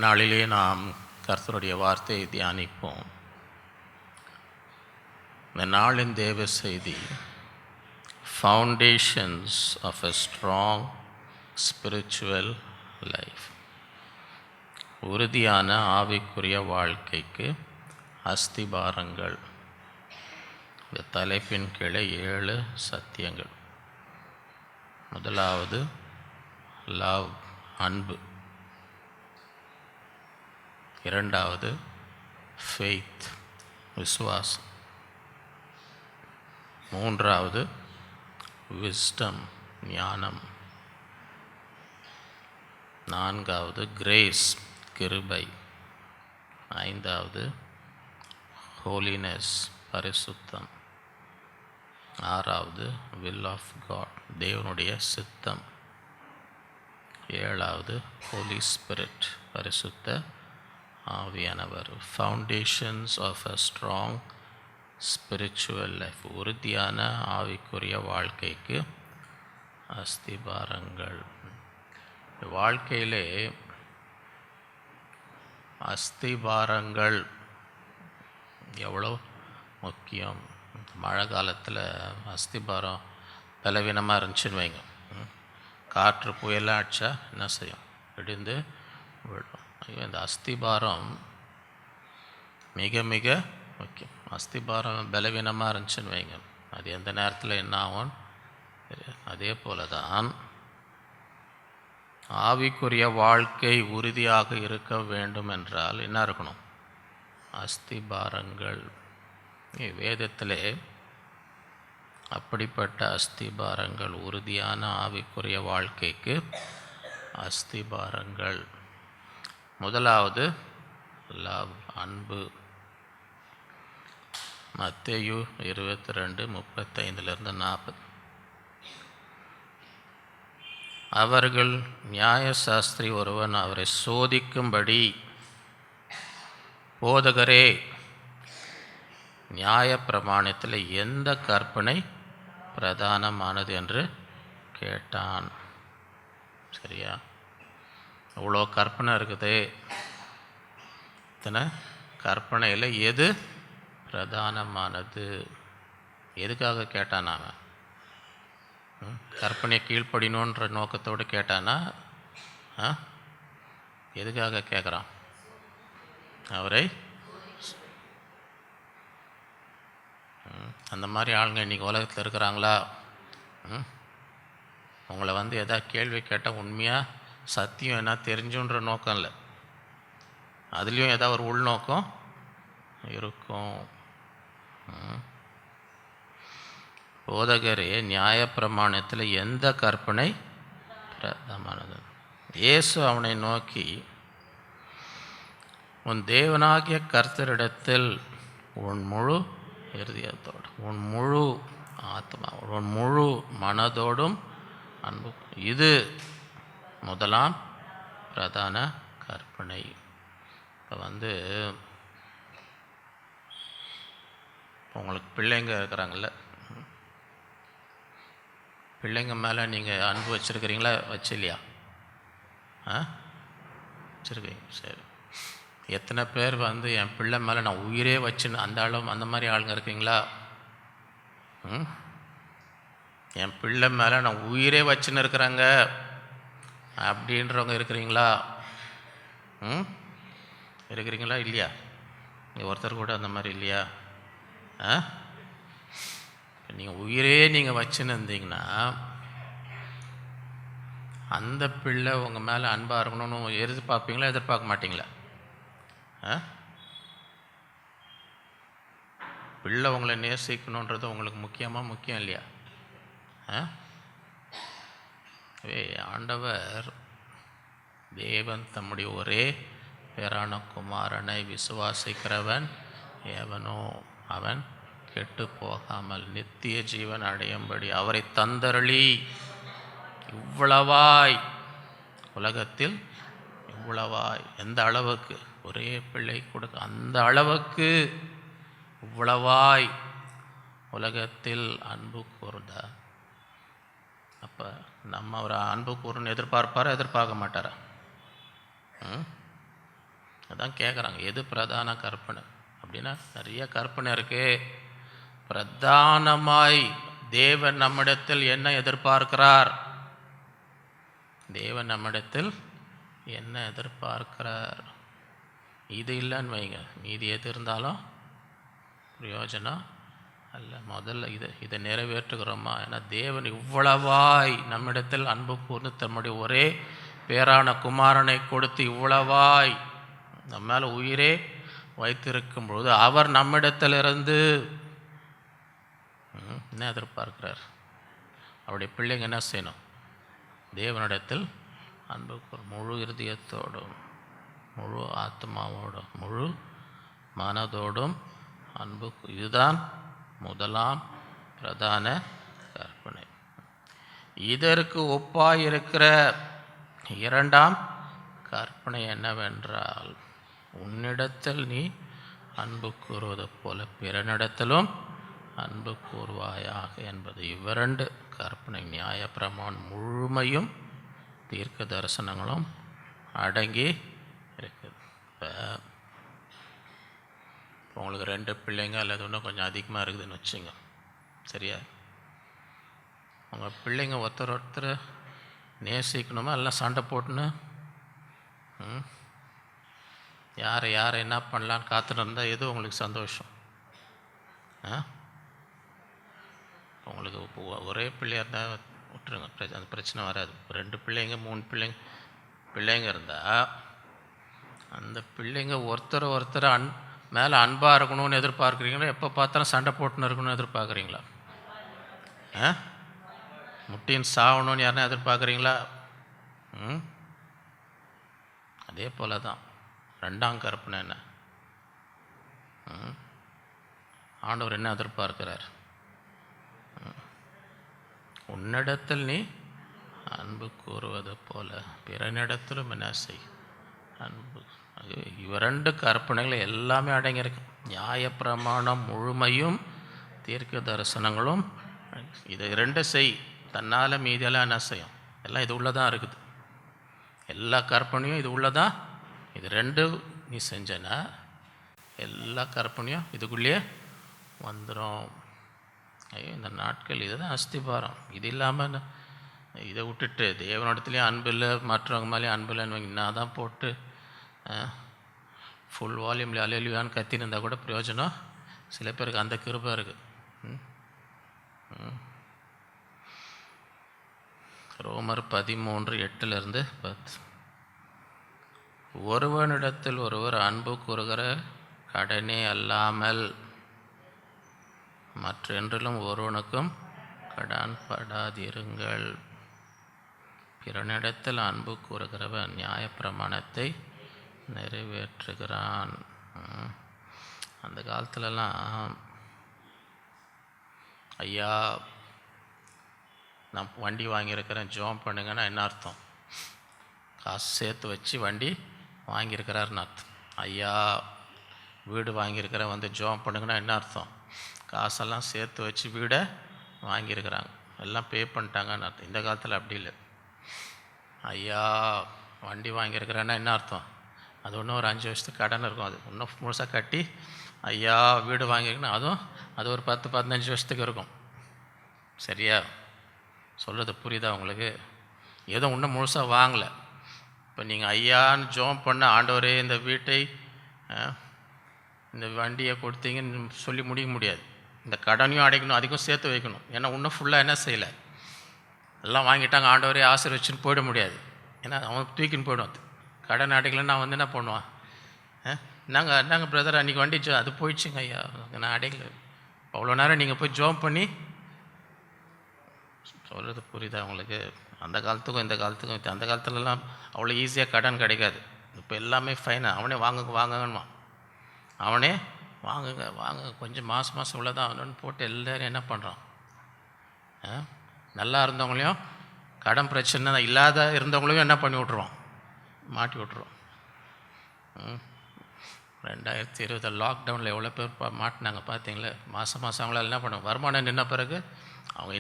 நாளிலே நாம் கர்த்தருடைய வார்த்தையை தியானிப்போம். இந்த நாளின் தேவ செய்தி, foundations of a strong spiritual life. உறுதியான ஆவிக்குரிய வாழ்க்கைக்கு அஸ்திபாரங்கள். இந்த தலைப்பின் கீழே 7 சத்தியங்கள். முதலாவது லவ், அன்பு. இரண்டாவது ஃபெய்த், விசுவாசம். மூன்றாவது விஸ்டம், ஞானம். நான்காவது கிரேஸ், கிருபை. ஐந்தாவது ஹோலினஸ், பரிசுத்தம். ஆறாவது வில் ஆஃப் காட், தேவனுடைய சித்தம். ஏழாவது ஹோலி ஸ்பிரிட், பரிசுத்த ஆவியானவர். Foundations of a strong spiritual life, உறுதியான ஆவிக்குரிய வாழ்க்கைக்கு அஸ்திபாரங்கள். வாழ்க்கையிலே அஸ்திபாரங்கள் எவ்வளோ முக்கியம். மழை காலத்தில் அஸ்திபாரம் பலவீனமாக இருந்துச்சுன்னு வைங்க, காற்று புயலாக அடித்தா என்ன செய்யும்? இடிந்து விடும். இந்த அஸ்திபாரம் மிக மிக முக்கியம். அஸ்திபாரம் பலவீனமாக இருந்துச்சுன்னு வைங்க, அது எந்த நேரத்தில் என்ன ஆகும் தெரியாது. அதே போல தான் ஆவிக்குரிய வாழ்க்கை உறுதியாக இருக்க வேண்டும் என்றால் என்ன இருக்கணும்? அஸ்திபாரங்கள். வேதத்திலே அப்படிப்பட்ட அஸ்திபாரங்கள், உறுதியான ஆவிக்குரிய வாழ்க்கைக்கு அஸ்திபாரங்கள். முதலாவது லவ், அன்பு. மத்தேயு 22:35-40. அவர்கள் நியாயசாஸ்திரி ஒருவன் அவரை சோதிக்கும்படி, போதகரே, நியாய பிரமாணத்தில் எந்த கற்பனை பிரதானமானது என்று கேட்டான். சரியா? இவ்வளோ கற்பனை இருக்குது. இத்தனை கற்பனையில் எது பிரதானமானது? எதுக்காக கேட்டான் அவன்? கற்பனை கீழ்ப்படினோன்ற நோக்கத்தோடு கேட்டானா? எதுக்காக கேட்குறான்? அவரை அந்த மாதிரி ஆளுங்க இன்றைக்கி உலகத்தில் இருக்கிறாங்களா? உங்களை எதாவது கேள்வி கேட்டால் உண்மையாக சத்தியம் என்ன தெரிஞ்சுன்ற நோக்கம் இல்லை, அதுலேயும் ஏதாவது ஒரு உள்நோக்கம் இருக்கும். போதகரே, நியாயப்பிரமாணத்தில் எந்த கற்பனை பிரதானமானது? இயேசு அவனை நோக்கி, உன் தேவனாகிய கர்த்தரிடத்தில் உன் முழு இருதயத்தோடு, உன் முழு ஆத்மா, உன் முழு மனதோடும் அன்பு, இது முதலாம் பிரதான கற்பனை. இப்போ உங்களுக்கு பிள்ளைங்க இருக்கிறாங்கல்ல, பிள்ளைங்க மேலே நீங்கள் அன்பு வச்சுருக்கிறீங்களா? வச்சில்லையா? வச்சுருக்கீங்க. சரி. எத்தனை பேர் என் பிள்ளை மேலே நான் உயிரே வச்சுன்னு அந்த மாதிரி ஆளுங்க இருக்கீங்களா? என் பிள்ளை மேலே நான் உயிரே வச்சுன்னு இருக்கிறாங்க அப்படின்றவங்க இருக்கிறீங்களா? இருக்கிறீங்களா? இல்லையா? ஒருத்தர் கூட அந்த மாதிரி இல்லையா? நீங்கள் உயிரே நீங்கள் வச்சுன்னு இருந்தீங்கன்னா அந்த பிள்ளை உங்கள் மேலே அன்பாக இருக்கணும்னு எதிர்பார்ப்பீங்களா? எதிர்பார்க்க மாட்டிங்களா? பிள்ளை உங்களை நேசிக்கணுன்றது உங்களுக்கு முக்கியம் இல்லையா? ஆண்டவர் தேவன் தம்முடைய ஒரே பேரான குமாரனை விசுவாசிக்கிறவன் எவனோ அவன் கெட்டு போகாமல் நித்திய ஜீவன் அடையும்படி அவரை தந்தருளி, இவ்வளவாய் உலகத்தில், இவ்வளவாய், எந்த அளவுக்கு? ஒரே பிள்ளை கொடுக்க, அந்த அளவுக்கு இவ்வளவாய் உலகத்தில் அன்பு கூர்ந்தார். அப்போ நம்ம ஒரு அன்பு கூறுன்னு எதிர்பார்ப்பாரா? எதிர்பார்க்க மாட்டாரா? அதான் கேட்குறாங்க, எது பிரதான கற்பனை அப்படின்னா நிறைய கற்பனை இருக்குது. பிரதானமாய் தேவன் நம்மிடத்தில் என்ன எதிர்பார்க்கிறார்? தேவன் நம்மிடத்தில் என்ன எதிர்பார்க்கிறார்? இது இல்லைன்னு வைங்க, மீதி எது இருந்தாலும் பிரயோஜனம் அல்ல. முதல்ல இதை நிறைவேற்றுகிறோமா? ஏன்னா தேவன் இவ்வளவாய் நம்மிடத்தில் அன்பு கூர்ந்து தம்முடைய ஒரே பேரான குமாரனை கொடுத்து இவ்வளவாய் நம்ம மேலே உயிரே வைத்திருக்கும் பொழுது அவர் நம்மிடத்திலிருந்து என்ன எதிர்பார்க்கிறார்? அவருடைய பிள்ளைங்க என்ன செய்யணும்? தேவனிடத்தில் அன்பு முழு இருதயத்தோடும், முழு ஆத்மாவோடும், முழு மனதோடும் அன்பு. இதுதான் முதலாம் பிரதான கற்பனை. இதற்கு ஒப்பாயிருக்கிற இரண்டாம் கற்பனை என்னவென்றால், உன்னிடத்தில் நீ அன்பு கூறுவது போல பிறனிடத்திலும் அன்பு கூறுவாயாக என்பது. இவ்விரண்டு கற்பனை, நியாயப்பிரமாணம் முழுமையும் தீர்க்க தரிசனங்களும் அடங்கி இருக்குது. இப்போ உங்களுக்கு 2 பிள்ளைங்க அல்லது இன்னும் கொஞ்சம் அதிகமாக இருக்குதுன்னு வச்சுங்க, சரியா? உங்கள் பிள்ளைங்க ஒருத்தர் நேசிக்கணுமா எல்லாம் சண்டை போட்டுன்னு யாரை என்ன பண்ணலான்னு காத்துட்டு இருந்தால் எது உங்களுக்கு சந்தோஷம்? உங்களுக்கு ஒரே பிள்ளையாக இருந்தால் விட்டுருங்க, அந்த பிரச்சனை வராது. 2 பிள்ளைங்க 3 பிள்ளைங்க இருந்தால் அந்த பிள்ளைங்க ஒருத்தர் மேலே அன்பாக இருக்கணும்னு எதிர்பார்க்குறீங்களா? எப்போ பார்த்தாலும் சண்டை போட்டுன்னு இருக்கணும்னு எதிர்பார்க்குறீங்களா? முட்டின்னு சாகணும்னு யாருன்னா எதிர்பார்க்குறீங்களா? அதே போல தான் ரெண்டாம் கற்பனை என்ன? ஆண்டவர் என்ன எதிர்பார்க்கிறார்? உன்னிடத்தில் நீ அன்பு கூறுவது போல பிறனிடத்திலும் என்ன செய் அன்பு. இவரண்டு கற்பனைகள் எல்லாமே அடங்கியிருக்கு. நியாயப்பிரமாணம் முழுமையும் தீர்க்க தரிசனங்களும். இதை 2 செய், தன்னால் மீதியெல்லாம் என்ன செய்யும்? எல்லாம் இது உள்ளதான் இருக்குது. எல்லா கற்பனையும் இது உள்ளதான். இது 2 நீ செஞ்சனா எல்லா கற்பனையும் இதுக்குள்ளேயே வந்துடும். ஐயோ, இந்த நாட்கள் இதுதான் அஸ்திபாரம். இது இல்லாமல் இதை விட்டுட்டு தேவனிடத்துலேயும் அன்பு இல்லை, மற்றவங்க மேலேயும் அன்பு இல்லைன்னு நான் தான் போட்டு ஃபுல் வால்யூமில் அலையிலுவான்னு கத்தின்னு இருந்தால் கூட பிரயோஜனம். சில பேருக்கு அந்த கிருபை இருக்குது. ரோமர் 13:8-10. ஒருவனிடத்தில் ஒருவர் அன்பு கூறுகிற கடனே அல்லாமல் மற்றென்றிலும் ஒருவனுக்கும் கடன் படாதிருங்கள். பிறனிடத்தில் அன்பு கூறுகிறவன் நியாயப்பிரமாணத்தை நிறைவேற்றுகிறான். அந்த காலத்துலலாம் ஐயா நான் வண்டி வாங்கியிருக்கிறேன் ஜோம் பண்ணுங்கன்னா என்ன அர்த்தம்? காசு சேர்த்து வச்சு வண்டி வாங்கியிருக்கிறாருன்னு அர்த்தம். ஐயா வீடு வாங்கியிருக்கிறேன் வந்து ஜோம் பண்ணுங்கன்னா என்ன அர்த்தம்? காசெல்லாம் சேர்த்து வச்சு வீடை வாங்கியிருக்கிறாங்க, எல்லாம் பே பண்ணிட்டாங்கன்னு அர்த்தம். இந்த காலத்தில் அப்படி இல்லை. ஐயா வண்டி வாங்கியிருக்கிறேன்னா என்ன அர்த்தம்? அது இன்னும் ஒரு 5 வருஷத்துக்கு கடன் இருக்கும், அது இன்னும் முழுசாக கட்டி ஐயா வீடு வாங்கியிருக்குன்னா அது ஒரு 10-15 வருஷத்துக்கு இருக்கும். சரியா? சொல்கிறது புரியுதா உங்களுக்கு? ஏதோ இன்னும் முழுசாக வாங்கலை. இப்போ நீங்கள் ஐயான்னு ஜோம் பண்ண ஆண்டவரே இந்த வீட்டை இந்த வண்டியை கொடுத்தீங்கன்னு சொல்லி முடிக்க முடியாது. இந்த கடனையும் அடைக்கணும், அதிகம் சேர்த்து வைக்கணும். ஏன்னா இன்னும் ஃபுல்லாக என்ன செய்யலை, எல்லாம் வாங்கிட்டாங்க ஆண்டவரே ஆசீர்வச்சின்னு போயிட முடியாது. ஏன்னா அவன் தூக்கின்னு போய்டும். கடன் அடைக்கலன்னு நான் வந்து என்ன பண்ணுவான்? நாங்கள் பிரதர் அன்றைக்கி வண்டி அது போயிடுச்சுங்க ஐயா, நான் அடைக்கல. அவ்வளோ நேரம் நீங்கள் போய் ஜோம் பண்ணி சொல்கிறது புரியுதா உங்களுக்கு? அந்த காலத்துக்கும் இந்த காலத்துக்கும் அந்த காலத்துலலாம் அவ்வளோ ஈஸியாக கடன் கிடைக்காது. இப்போ எல்லாமே ஃபைனாக அவனே வாங்குங்கன்னு அவனே வாங்குங்க கொஞ்சம் மாதம் இவ்வளோதான் ஆகணும்னு போட்டு எல்லோரும் என்ன பண்ணுறான்? நல்லா இருந்தவங்களையும் கடன் பிரச்சனை இல்லாத இருந்தவங்களையும் என்ன பண்ணி விட்ருவோம்? மாட்டி விட்ருவோம். 2020 லாக்டவுனில் எவ்வளோ பேர் மாட்டினாங்க பார்த்தீங்களே? மாதம் அவங்களால என்ன பண்ணுவாங்க? வருமானம் நின்ன பிறகு அவங்க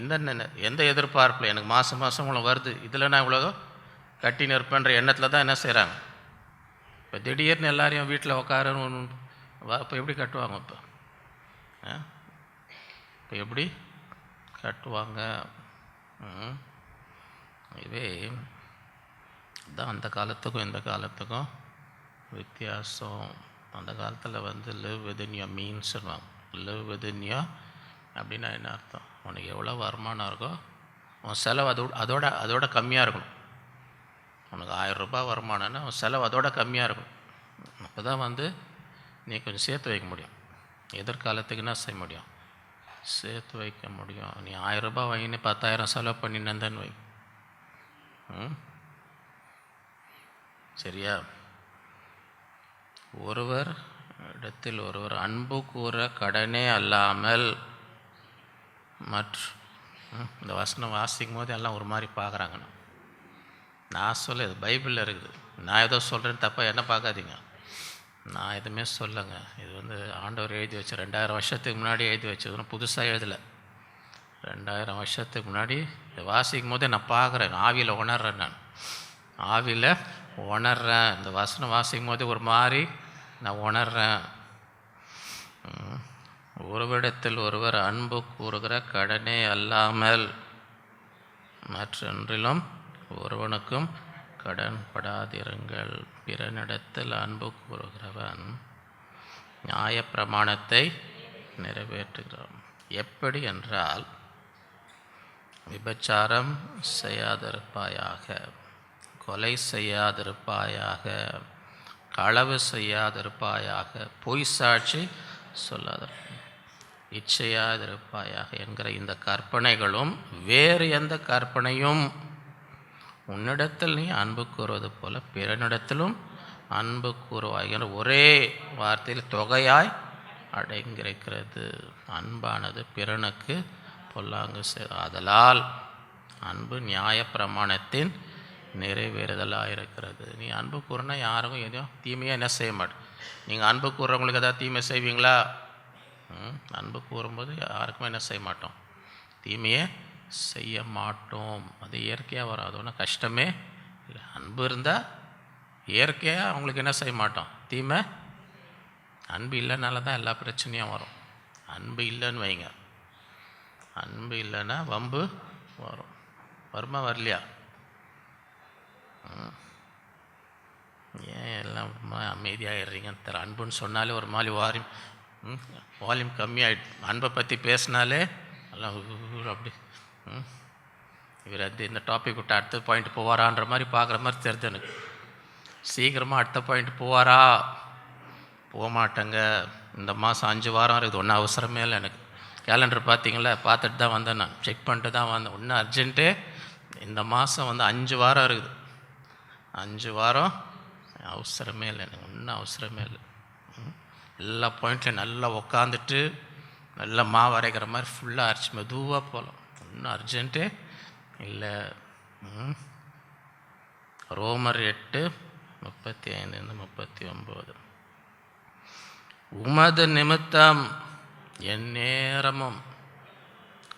எந்த எதிர்பார்ப்பில் எனக்கு மாதம் இவ்வளோ வருது, இதில் நான் இவ்வளோ கட்டின்னு இருப்பேன்ற எண்ணத்தில் தான் என்ன செய்கிறாங்க? இப்போ திடீர்னு எல்லாரையும் வீட்டில் உட்காரன்னு இப்போ எப்படி கட்டுவாங்க? இப்போ எப்படி கட்டுவாங்க? இதுவே தான் அந்த காலத்துக்கும் இந்த காலத்துக்கும் வித்தியாசம். அந்த காலத்தில் வந்து லிவ் விதின் யோர் மீன்ஸ் சொல்லுவாங்க. லிவ் விதின் யோர் அப்படின்னா என்ன அர்த்தம்? உனக்கு எவ்வளோ வருமானம் இருக்கோ உன் செலவு அதோட கம்மியாக இருக்கணும். உனக்கு 1000 ரூபாய் வருமானம்னா உன் செலவு அதோட கம்மியாக இருக்கணும். அப்போ தான் வந்து நீ கொஞ்சம் சேர்த்து வைக்க முடியும். எதிர்காலத்துக்கு என்ன செய்ய முடியும்? சேர்த்து வைக்க முடியும். நீ 1000 ரூபாய் வாங்கினு 10,000 செலவு பண்ணினேன்னு வை. சரியா? ஒருவர் இடத்தில் ஒருவர் அன்பு கூற கடனே அல்லாமல் இந்த வசனம் வாசிக்கும் போது எல்லாம் ஒரு மாதிரி பார்க்குறாங்க. நான் சொல்ல இது பைபிளில் இருக்குது. நான் ஏதோ சொல்கிறேன்னு தப்பாக என்ன பார்க்காதீங்க. நான் எதுவுமே சொல்லுங்க. இது வந்து ஆண்டவர் எழுதி வச்சு 2000 வருஷத்துக்கு முன்னாடி எழுதி வச்சதுன்னு புதுசாக எழுதலை. 2000 வருஷத்துக்கு முன்னாடி இதை வாசிக்கும் போதே நான் பார்க்குறேன். ஆவியில் உணர்றேன். நான் ஆவியில் உணர்றேன். இந்த வசனம் வாசிக்கும் போது ஒரு மாதிரி நான் உணர்றேன். ஒருவரிடத்தில் ஒருவர் அன்பு கூறுகிற கடனே அல்லாமல் மற்றொன்றிலும் ஒருவனுக்கும் கடன்படாதிருங்கள். பிறனிடத்தில் அன்பு கூறுகிறவன் நியாயப்பிரமாணத்தை நிறைவேற்றுகிறான். எப்படி என்றால், விபச்சாரம் செய்யாதிருப்பாயாக, கொலை செய்யாதிருப்பாயாக, களவு செய்யாதிருப்பாயாக, பொய் சாட்சி சொல்லாதிருப்பாயாக, இச்சையாதிருப்பாயாக என்கிற இந்த கற்பனைகளும் வேறு எந்த கற்பனையும் உன்னிடத்தில் நீ அன்பு கூறுவது போல பிறனிடத்திலும் அன்பு கூறுவாய் என்ற ஒரே வார்த்தையில் தொகையாய் அடங்கியிருக்கிறது. அன்பானது பிறனுக்கு பொல்லாங்கு ஆதலால் அன்பு நியாயப்பிரமாணத்தின் நிறைவேறுதலாக இருக்கிறது. நீ அன்பு கூறினா யாருக்கும் எதையும் தீமையாக என்ன செய்ய மாட்டேன். நீங்கள் அன்பு கூறுறவங்களுக்கு எதாவது தீமை செய்வீங்களா? அன்பு கூறும்போது யாருக்குமே என்ன செய்ய மாட்டோம், தீமையை செய்ய மாட்டோம். அது இயற்கையாக வரும். அது ஒன்றும் கஷ்டமே இல்லை. அன்பு இருந்தால் இயற்கையாக அவங்களுக்கு என்ன செய்ய மாட்டோம், தீமை. அன்பு இல்லைனால தான் எல்லா பிரச்சனையும் வரும். அன்பு இல்லைன்னு வைங்க, அன்பு இல்லைன்னா வம்பு வரும். வருமா வரலையா? ஏன் எல்லாம் அமைதியாகிடுறீங்கன்னு தெரியல. அன்புன்னு சொன்னாலே ஒரு மாதிரி வால்யூம் கம்மியாகிட்டு. அன்பை பற்றி பேசினாலே எல்லாம் அப்படி இவர் இந்த டாபிக் விட்டு அடுத்த பாயிண்ட் போவாரான்ற மாதிரி பார்க்குற மாதிரி தெரிஞ்சு எனக்கு. சீக்கிரமாக அடுத்த பாயிண்ட் போவாரா? போக மாட்டேங்க. இந்த மாதம் 5 வாரம் இருக்குது. ஒன்றும் அவசரமே இல்லை எனக்கு. கேலண்டர் பார்த்தீங்களா? பார்த்துட்டு தான் வந்தேன். நான் செக் பண்ணிட்டு தான் வந்தேன். ஒன்றும் அர்ஜென்ட்டு. இந்த மாதம் வந்து 5 வாரம் இருக்குது. 5 வாரம் அவசரமே இல்லை எனக்கு. ஒன்றும் அவசரமே இல்லை. எல்லா பாயிண்ட்லையும் நல்லா உக்காந்துட்டு நல்லா மாவு அரைக்கிற மாதிரி ஃபுல்லாக அரைச்சி மெதுவாக போகலாம். ஒன்றும் அர்ஜென்ட்டு இல்லை. ரோமர் 8:35-39 உமது நிமித்தம் எந்நேரமும்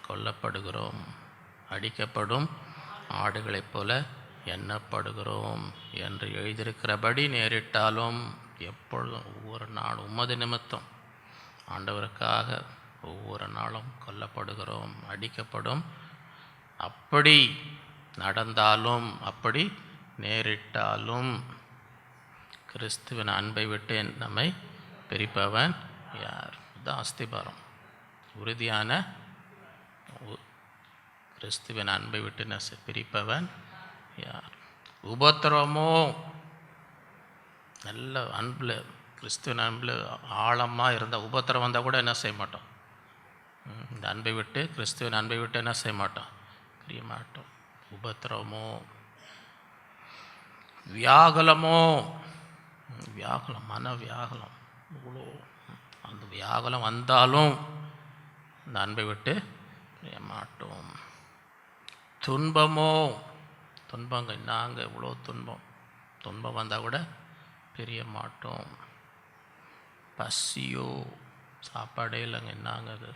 கொல்லப்படுகிறோம், அடிக்கப்படும் ஆடுகளைப் போல எண்ணப்படுகிறோம் என்று எழுதியிருக்கிறபடி நேரிட்டாலும் எப்பொழுதும் ஒவ்வொரு நாளும் உமது நிமித்தம் ஆண்டவருக்காக ஒவ்வொரு நாளும் கொல்லப்படுகிறோம், அடிக்கப்படும். அப்படி நடந்தாலும் அப்படி நேரிட்டாலும் கிறிஸ்துவின் அன்பை விட்டு நம்மை பிரிப்பவன் யார்? இதுதான் அஸ்திபாரம். உறுதியான கிறிஸ்துவின் அன்பை விட்டு பிரிப்பவன் யார்? உபத்திரவமோ, நல்ல அன்பில் கிறிஸ்துவின் அன்பில் ஆழமாக இருந்தால் உபத்திரம் வந்தால் கூட என்ன செய்ய மாட்டோம், இந்த அன்பை விட்டு கிறிஸ்துவின் அன்பை விட்டு என்ன செய்ய மாட்டோம், பிரிய மாட்டோம். உபத்திரவமோ, வியாகுலமோ, வியாகுலம், மன வியாகுலம், இவ்வளோ அந்த வியாகுலம் வந்தாலும் இந்த அன்பை விட்டு பிரிய மாட்டோம். துன்பமோ, துன்பங்க நாங்கள் இவ்வளோ துன்பம் வந்தால் கூட பிரிய மாட்டோம். பசியோ, சாப்பாடே இல்லைங்க, என்னாங்க அது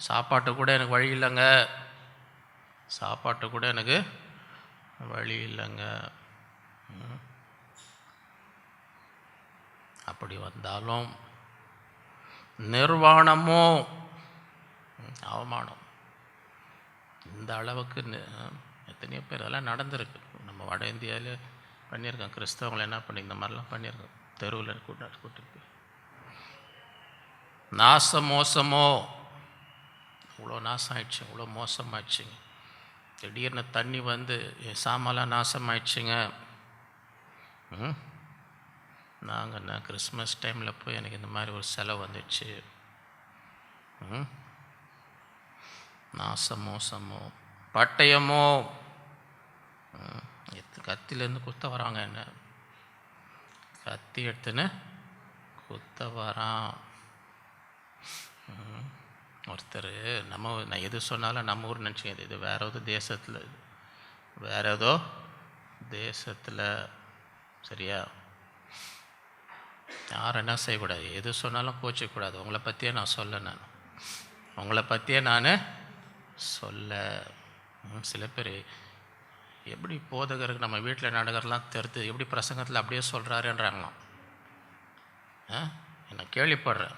சாப்பாட்டு கூட எனக்கு வழி இல்லைங்க, சாப்பாட்டு கூட எனக்கு வழி இல்லைங்க. அப்படி வந்தாலும் நிர்வாணமோ அவமானம். இந்த அளவுக்கு எத்தனையோ பேர் அதெல்லாம் நடந்திருக்கு. நம்ம வட இந்தியாவிலே பண்ணியிருக்கோம். கிறிஸ்தவங்களை என்ன பண்ணி இந்த மாதிரிலாம் பண்ணியிருக்கோம். தெருவில் கூட்டிட்டு போய் மோசமோ இவ்வளோ நாசம் ஆயிடுச்சு, இவ்வளோ மோசமாயிடுச்சுங்க. திடீர்னு தண்ணி வந்து என் சாமான்லாம் நாசமாயிடுச்சுங்க. நான் கிறிஸ்மஸ் டைமில் போய் எனக்கு இந்த மாதிரி ஒரு செலவு வந்துச்சு. மோசமோ பட்டயமோ, கத்திலேருந்து குத்த வராங்க, என்ன கத்தி எடுத்துன்னு குத்த வரான் ஒருத்தர். நான் எது சொன்னாலும் நம்ம ஊர் நினச்சிக்க, இது வேற ஏதோ தேசத்தில் சரியா? யாரும் என்ன செய்யக்கூடாது, எது சொன்னாலும் கோச்சிக்கூடாது. உங்களை பற்றியே நான் சொல்ல சில பேர் எப்படி போதகருக்கு நம்ம வீட்டில் நடக்கிறலாம் தெரிந்து எப்படி பிரசங்கத்தில் அப்படியே சொல்கிறாருன்றாங்களாம். நான் கேள்விப்படுறேன்.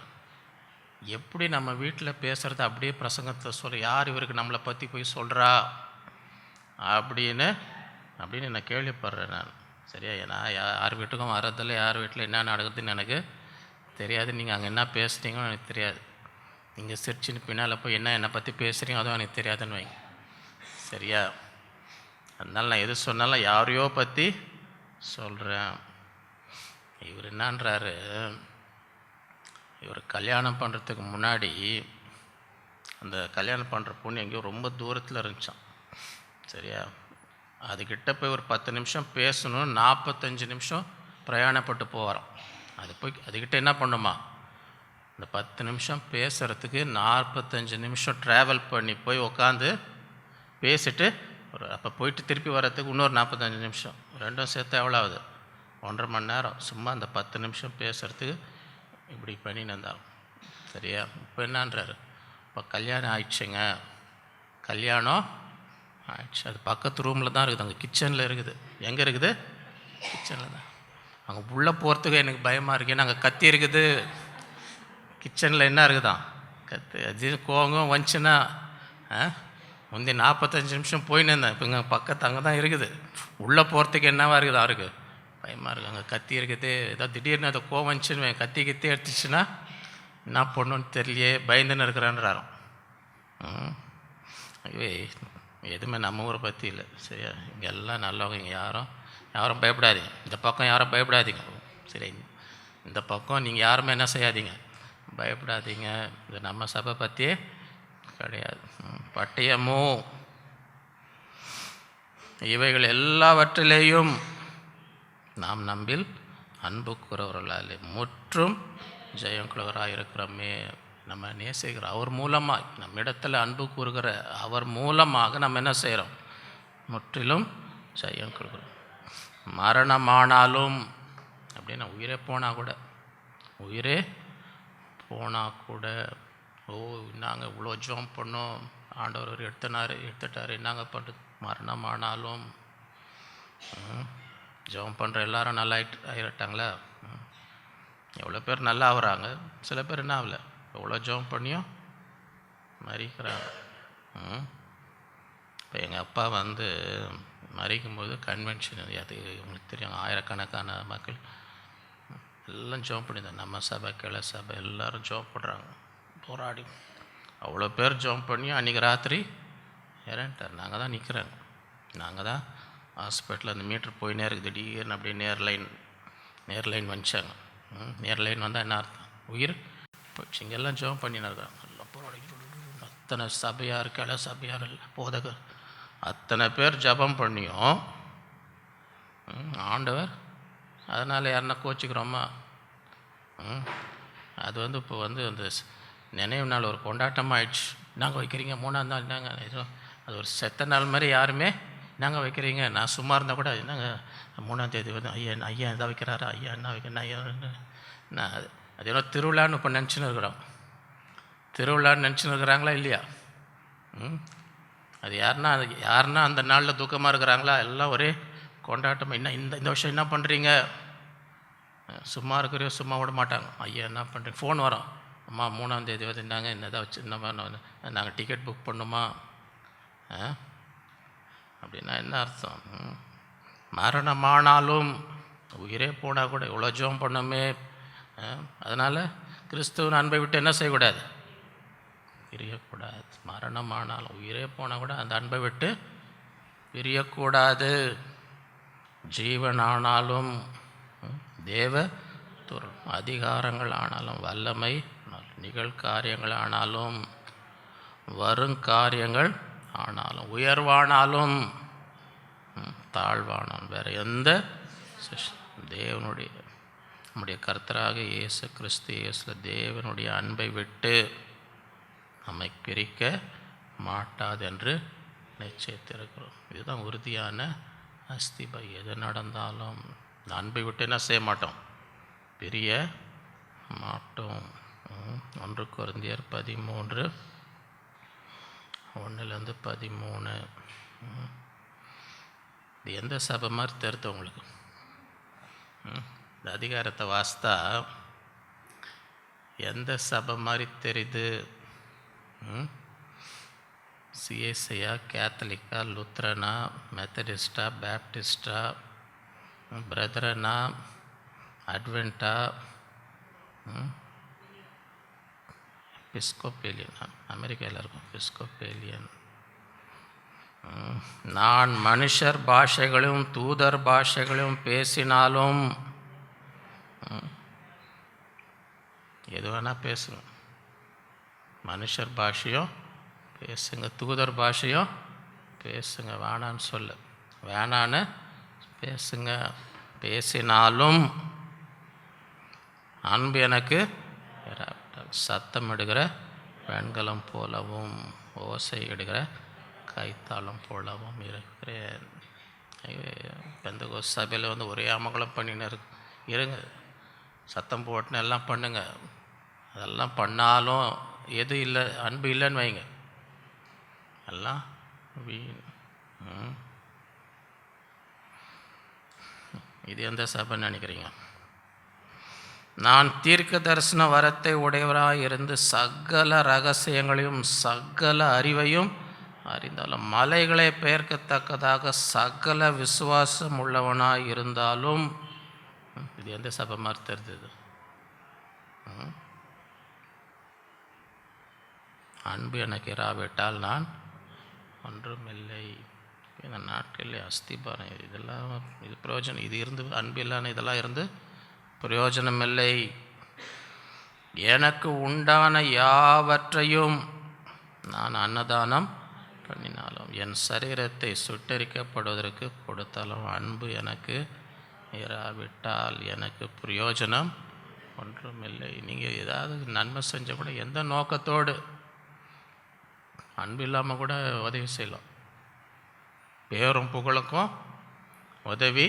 எப்படி நம்ம வீட்டில் பேசுகிறத அப்படியே பிரசங்கத்தை சொல்ல, யார் இவருக்கு நம்மளை பற்றி போய் சொல்கிறா அப்படின்னு நான் கேள்விப்படுறேன். நான் சரியா? நான் யார் வீட்டுக்கும் வரதில்லை, யார் வீட்டில் என்ன நடக்குதுன்னு எனக்கு தெரியாது. நீங்கள் அங்கே என்ன பேசுகிறீங்கன்னு எனக்கு தெரியாது. நீங்கள் சிரிச்சின்னு பின்னால் போய் என்னை பற்றி பேசுகிறீங்க அதுவும் எனக்கு தெரியாதுன்னு வைங்க, சரியா? அதனால் நான் எது சொன்னாலும் யாரையோ பற்றி சொல்கிறேன். இவர் என்னன்றாரு, இவர் கல்யாணம் பண்ணுறதுக்கு முன்னாடி அந்த கல்யாணம் பண்ணுற பொண்ணு எங்கேயோ ரொம்ப தூரத்தில் இருந்துச்சான், சரியா? அதுக்கிட்ட போய் ஒரு 10 நிமிஷம் பேசணும், 45 நிமிஷம் பிரயாணப்பட்டு போகிறோம். அதுக்கிட்ட என்ன பண்ணுமா, இந்த 10 நிமிஷம் பேசுகிறதுக்கு 45 நிமிஷம் ட்ராவல் பண்ணி போய் உக்காந்து பேசிட்டு அப்போ போயிட்டு திருப்பி வர்றதுக்கு இன்னொரு 45 நிமிஷம், ரெண்டும் சேர்த்து எவ்வளோ ஆகுது? 1.5 மணி நேரம். சும்மா அந்த 10 நிமிஷம் பேசுகிறதுக்கு இப்படி பண்ணின்னு இருந்தாலும், சரியா? இப்போ என்னன்றாரு, இப்போ கல்யாணம் ஆயிடுச்சுங்க, கல்யாணம் ஆயிடுச்சு. அது பக்கத்து ரூமில் தான் இருக்குது, அங்கே கிச்சனில் இருக்குது. எங்கே இருக்குது? கிச்சனில் தான். அங்கே உள்ளே போகிறதுக்கு எனக்கு பயமாக இருக்குது, ஏன்னா அங்கே கத்தி இருக்குது. கிச்சனில் என்ன இருக்குதான்? கத்து. அது கோவம் வந்துச்சுன்னா முந்தி 45 நிமிஷம் போயின்னு இருந்தேன், இப்போ இங்கே பக்கத்து அங்கே தான் இருக்குது. உள்ளே போகிறதுக்கு என்னவா இருக்குது? அவருக்கு பயமாக இருக்குது, அங்கே கத்தி இருக்குது. ஏதோ திடீர்னு அதை கோவம் வந்துச்சுன்னு கத்தி எடுத்துச்சுன்னா என்ன பண்ணுன்னு தெரியலையே, பயந்துன்னு இருக்கிறான்றாரோ. ஐயோ, எதுவுமே நம்ம ஊரை பற்றி இல்லை, சரியா? இங்கே எல்லாம் நல்லவங்க, இங்கே யாரும் பயப்படாதீங்க. இந்த பக்கம் யாரும் பயப்படாதீங்க, சரி? இந்த பக்கம் நீங்கள் யாருமே என்ன செய்யாதீங்க, பயப்படாதீங்க. இது நம்ம சபை பற்றியே கிடையாது. பட்டயமோ இவைகள் எல்லாவற்றிலேயும் நாம் நம்பில் அன்பு கூறவர்களாலே முற்றும் ஜெயங்குள்ளவராக இருக்கிறோமே. நம்ம நேசிக்கிற அவர் மூலமாக, நம்ம இடத்துல அன்பு கூறுகிற அவர் மூலமாக நம்ம என்ன செய்கிறோம்? முற்றிலும் ஜெயம் கொடுக்குறோம். மரணமானாலும் அப்படின்னா உயிரே போனால் கூட ஓ நாங்கள் இவ்வளோ ஜோம் பண்ணோம், ஆண்டவர் எடுத்துட்டார், நாங்கள் பண்ணுறது. மரணமானாலும் ஜோம் பண்ணுற எல்லாரும் நல்லா ஆகிட்டாங்களா? எவ்வளோ பேர் நல்லா ஆகுறாங்க, சில பேர் என்ன ஆகலை. எவ்வளோ ஜோம் பண்ணியும் மறிக்கிறாங்க. இப்போ எங்கள் அப்பா மறிக்கும்போது கன்வென்ஷன், அது உங்களுக்கு தெரியும், ஆயிரக்கணக்கான மக்கள் எல்லாம் ஜோம் பண்ணியிருந்தாங்க. நம்ம சபை, கிளை சபை எல்லோரும் ஜோம் பண்ணுறாங்க, போராடி. அவ்வளோ பேர் ஜோம் பண்ணி அன்றைக்கி ராத்திரி இறந்துட்டார். நாங்கள் தான் நிற்கிறோங்க, நாங்கள் தான் ஹாஸ்பிட்டலில் அந்த மீட்ரு போயினே இருக்குது. திடீர்னு அப்படியே நேர் லைன் வந்துச்சாங்க. நேர் லைன் வந்தால் என்ன அர்த்தம்? உயிர் போச்சு. இங்கெல்லாம் ஜோம் பண்ணின்னு இருக்கிறாங்க, எல்லாம் போராடி. அத்தனை சபையார், கிளை சபையார், போதகர் அத்தனை பேர் ஜபம் பண்ணியும் ஆண்டவர், அதனால் யாருன்னா கோச்சிக்கிறோமா? அது இப்போ அந்த நினைவு நாள் ஒரு கொண்டாட்டமாக ஆயிடுச்சு. நாங்கள் வைக்கிறீங்க 3ஆம் நாள், என்னங்க ஏதோ அது ஒரு செத்த நாள் மாதிரி யாருமே நாங்கள் வைக்கிறீங்க. நான் சும்மா இருந்தால் கூட என்னங்க 3ஆம் தேதி ஐயா எதாவது வைக்கிறாரா, ஐயா என்ன வைக்கிறேன், ஐயா நான் அது ஏதோ திருவிழான்னு இப்போ நினச்சின்னு இருக்கிறாங்களா இல்லையா? அது யாருன்னா அந்த நாளில் துக்கமாக இருக்கிறாங்களா? எல்லாம் ஒரே கொண்டாட்டமாக. இந்த வருஷம் என்ன பண்ணுறீங்க? சும்மா இருக்கிறையோ சும்மா விட மாட்டாங்க. ஐயா என்ன பண்ணுறீங்க, ஃபோன் வரும், அம்மா 3ஆம் தேதி வந்துட்டாங்க, என்னதான் வச்சு இந்த மாதிரி நாங்கள் டிக்கெட் புக் பண்ணுமா அப்படின்னா என்ன அர்த்தம்? மரணமானாலும் உயிரே போனால் கூட இவ்வளோ ஜெபம் பண்ணோமே. அதனால் கிறிஸ்துவின் அன்பை விட்டு என்ன செய்யக்கூடாது, பிரியக்கூடாது. மரணமானாலும் உயிரே போனால் கூட அந்த அன்பை விட்டு பிரியக்கூடாது. ஜீவனானாலும் தேவ அதிகாரங்கள் ஆனாலும் வல்லமை நிகழ்காரியங்கள் ஆனாலும் வருங்காரியங்கள் ஆனாலும் உயர்வானாலும் தாழ்வானாலும் வேறு எந்த தேவனுடைய நம்முடைய கர்த்தராக இயேசு கிறிஸ்து இயேசுல தேவனுடைய அன்பை விட்டு நம்மை பிரிக்க மாட்டாது என்று நிச்சயித்திருக்கிறோம். இதுதான் உறுதியான அஸ்திபை. எது நடந்தாலும் இந்த அன்பை விட்டு என்ன செய்ய மாட்டோம், பிரிய மாட்டோம். 1 கொரிந்தியர் 13 1-13. இது எந்த சபை மாதிரி தெரியுது உங்களுக்கு? இந்த அதிகாரத்தை வாசித்தா எந்த சபை மாதிரி தெரியுது? சிஎஸ்ஐயா, கேத்தலிக்கா, லுத்ரனா, மெத்தடிஸ்டா, பேப்டிஸ்டா, பிரதரனா, அட்வென்ட்டா, எபிஸ்கோபேலியன், அமெரிக்காவில் இருக்கும் எபிஸ்கோபேலியன். நான் மனுஷர் பாஷைகளையும் தூதர் பாஷைகளையும் பேசினாலும் எது வேணால் பேசுங்க. மனுஷர் பாஷையும் பேசுங்க, தூதர் பாஷையும் பேசுங்க, வேணான்னு சொல்ல, வேணான்னு பேசுங்க. பேசினாலும் அன்பு எனக்கு சத்தம் இடுகிற வெண்கலம் போலவும் ஓசை இடுகிற கைத்தாளம் போலவும் இருக்கிறேன். பெந்தகோஸ்து சபையில் வந்து ஒரே அமங்கலம் பண்ணின்னு இருங்க, சத்தம் போட்டுன்னு எல்லாம் பண்ணுங்க. அதெல்லாம் பண்ணாலும் எது இல்லை, அன்பு இல்லைன்னு வைங்க, எல்லாம் வீண். இது எந்த சபைன்னு நினைக்கிறீங்க? நான் தீர்க்க தரிசன வரத்தை உடையவராக இருந்து சகல ரகசியங்களையும் சகல அறிவையும் அறிந்தாலும் மலைகளை பெயர்க்கத்தக்கதாக சகல விசுவாசம் உள்ளவனாக இருந்தாலும் இது எந்த சபை மாதிரி தெரிஞ்சது? அன்பு எனக்கு இராவிட்டால் நான் ஒன்றுமில்லை. இந்த நாட்களில் அஸ்திபாரம் இதெல்லாம் இது பிரயோஜனம், இது இருந்து அன்பு இல்லாமல் இதெல்லாம் இருந்து பிரயோஜனமில்லை. எனக்கு உண்டான யாவற்றையும் நான் அன்னதானம் பண்ணினாலும் என் சரீரத்தை சுட்டரிக்கப்படுவதற்கு கொடுத்தாலும் அன்பு எனக்கு இராவிட்டால் எனக்கு பிரயோஜனம் ஒன்றுமில்லை. நீங்கள் ஏதாவது நன்மை செஞ்ச கூட எந்த நோக்கத்தோடு அன்பு இல்லாமல் கூட உதவி செய்யலாம். பேரும் புகழுக்கும் உதவி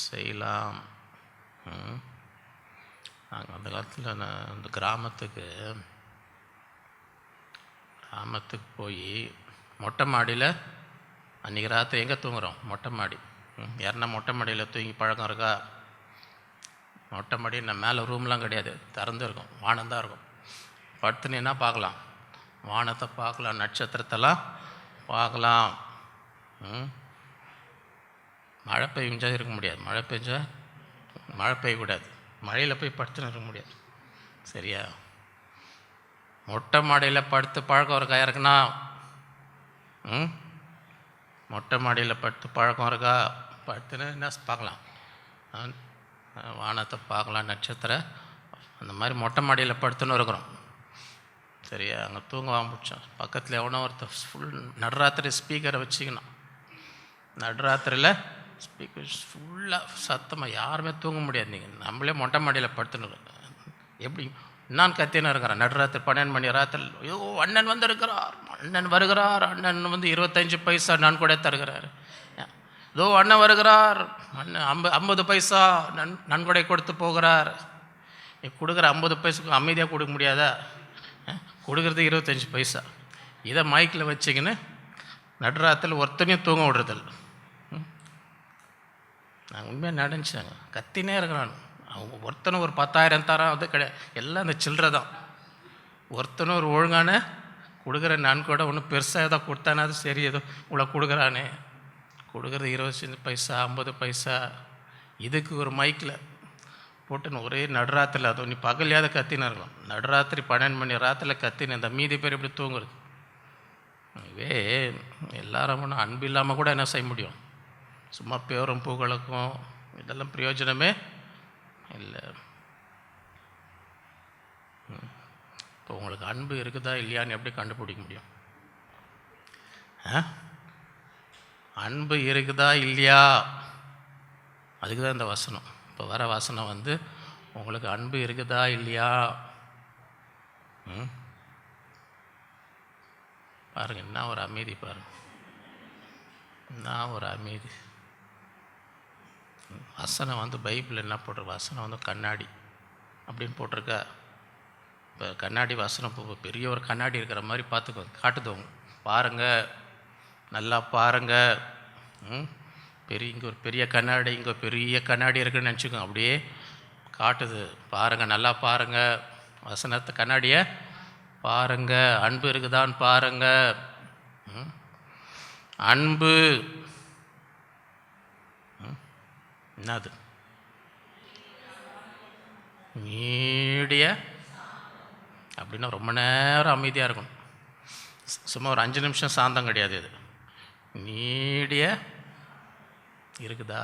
செய்யலாம். நாங்கள் அந்த காலத்தில் அந்த கிராமத்துக்கு போய் மொட்டை மாடியில் அன்றைக்கி ராத்திரி எங்கே தூங்குகிறோம்? மொட்டை மாடி. யாருன்னா மொட்டை மாடியில் தூங்கி பழக்கம் இருக்கா? மொட்டை மாடி நம்ம மேலே ரூம்லாம் கிடையாது, திறந்து இருக்கும், வானந்தான் இருக்கும். படுத்துனீன்னா பார்க்கலாம், வானத்தை பார்க்கலாம், நட்சத்திரத்தெல்லாம் பார்க்கலாம். மழை பெய்ஞ்சா இருக்க முடியாது, மழை பெய்யக்கூடாது, மழையில் போய் படுத்துன்னு இருக்க முடியாது. சரியா? மொட்டை மாடியில் படுத்து பழக்கம் இருக்கா இருக்குன்னா? மொட்டை மாடியில் படுத்து பழக்கம் இருக்கா? படுத்துன்னு என்ன பார்க்கலாம்? வானத்தை பார்க்கலாம், நட்சத்திரம். அந்த மாதிரி மொட்டை மாடியில் படுத்துன்னு இருக்கிறோம். சரியா? அங்கே தூங்க ஆரம்பித்தோம். பக்கத்தில் எவனோ ஒருத்தர் ஃபுல் நடுராத்திரி ஸ்பீக்கரை வச்சுக்கணும். நடுராத்திரியில் ஸ்பீக்கர் ஃபுல்லாக சத்தமாக, யாருமே தூங்க முடியாது. நீங்கள் நம்மளே மொட்டை மாடியில் படுத்துன்னு எப்படி நான் கத்தின்னு இருக்கிறேன். நடுராத்திரி 12 மணி ராத்திரி, ஐயோ அண்ணன் வந்து இருக்கிறார், அண்ணன் வருகிறார், அண்ணன் வந்து 25 பைசா நான் கூட தருகிறார், இதோ அண்ணன் வருகிறார், அண்ணன் 50 பைசா நன்கொடை கொடுத்து போகிறார். நீ கொடுக்குற 50 பைசாக்கு அமைதியாக கொடுக்க முடியாதா? கொடுக்குறது 25 பைசா. இதை மைக்கில் வச்சுக்கின்னு நடுராத்தில் ஒருத்தனையும் தூங்க விடுறதில்ல. நாங்கள் உண்மையாக நடந்துச்சாங்க. கத்தினே இருக்கிறான். அவங்க ஒருத்தனும் ஒரு 10,000 தரான் அது கிடையாது, எல்லாம் அந்த சில்லறை தான். ஒருத்தனும் ஒரு ஒழுங்கான கொடுக்குற நன்கொடை ஒன்றும் பெருசாக ஏதோ கொடுத்தானா அது சரி, ஏதோ இவ்வளோ கொடுக்குறானே, கொடுக்குறது 25 பைசா 50 பைசா. இதுக்கு ஒரு மைக்கில் போட்டுன்னு ஒரே நடுராத்திரில், அதுவும் நீ பகலையாவது கத்தின்னு இருக்கலாம், நடுராத்திரி 12 மணி ராத்திரில் கத்தின்னு இந்த மீதி பேர் எப்படி தூங்குறது? இதுவே எல்லாரும் ஒன்றும் அன்பு இல்லாமல் கூட என்ன செய்ய முடியும்? சும்மா பேரும் புகழுக்கும் இதெல்லாம் பிரயோஜனமே இல்லை. இப்போ உங்களுக்கு அன்பு இருக்குதா இல்லையான்னு எப்படி கண்டுபிடிக்க முடியும்? அன்பு இருக்குதா இல்லையா, அதுக்கு தான் இந்த வசனம். இப்போ வர வசனம் வந்து உங்களுக்கு அன்பு இருக்குதா இல்லையா. பாருங்க, என்ன ஒரு அமைதி பாருங்க, என்ன ஒரு அமைதி. வசனம் வந்து பைபிள் என்ன போட்டிருக்கு? வசனம் வந்து கண்ணாடி அப்படின்னு போட்டிருக்கா. இப்போ கண்ணாடி வசனம் இப்போ பெரிய ஒரு கண்ணாடி இருக்கிற மாதிரி பார்த்துக்கோ, காட்டுதவங்க பாருங்கள், நல்லா பாருங்கள். இங்கே ஒரு பெரிய கண்ணாடி, இங்கே பெரிய கண்ணாடி இருக்குன்னு நினச்சிக்கோங்க, அப்படியே காட்டுது. பாருங்கள், நல்லா பாருங்கள், வசனத்தை கண்ணாடியை பாருங்கள். அன்பு இருக்குதான்னு பாருங்கள். அன்பு என்னது? நீடிய அப்படின்னா ரொம்ப நேரம் அமைதியாக இருக்கணும், சும்மா ஒரு 5 நிமிஷம் சாந்தம் கிடையாது. இது நீடிய இருக்குதா.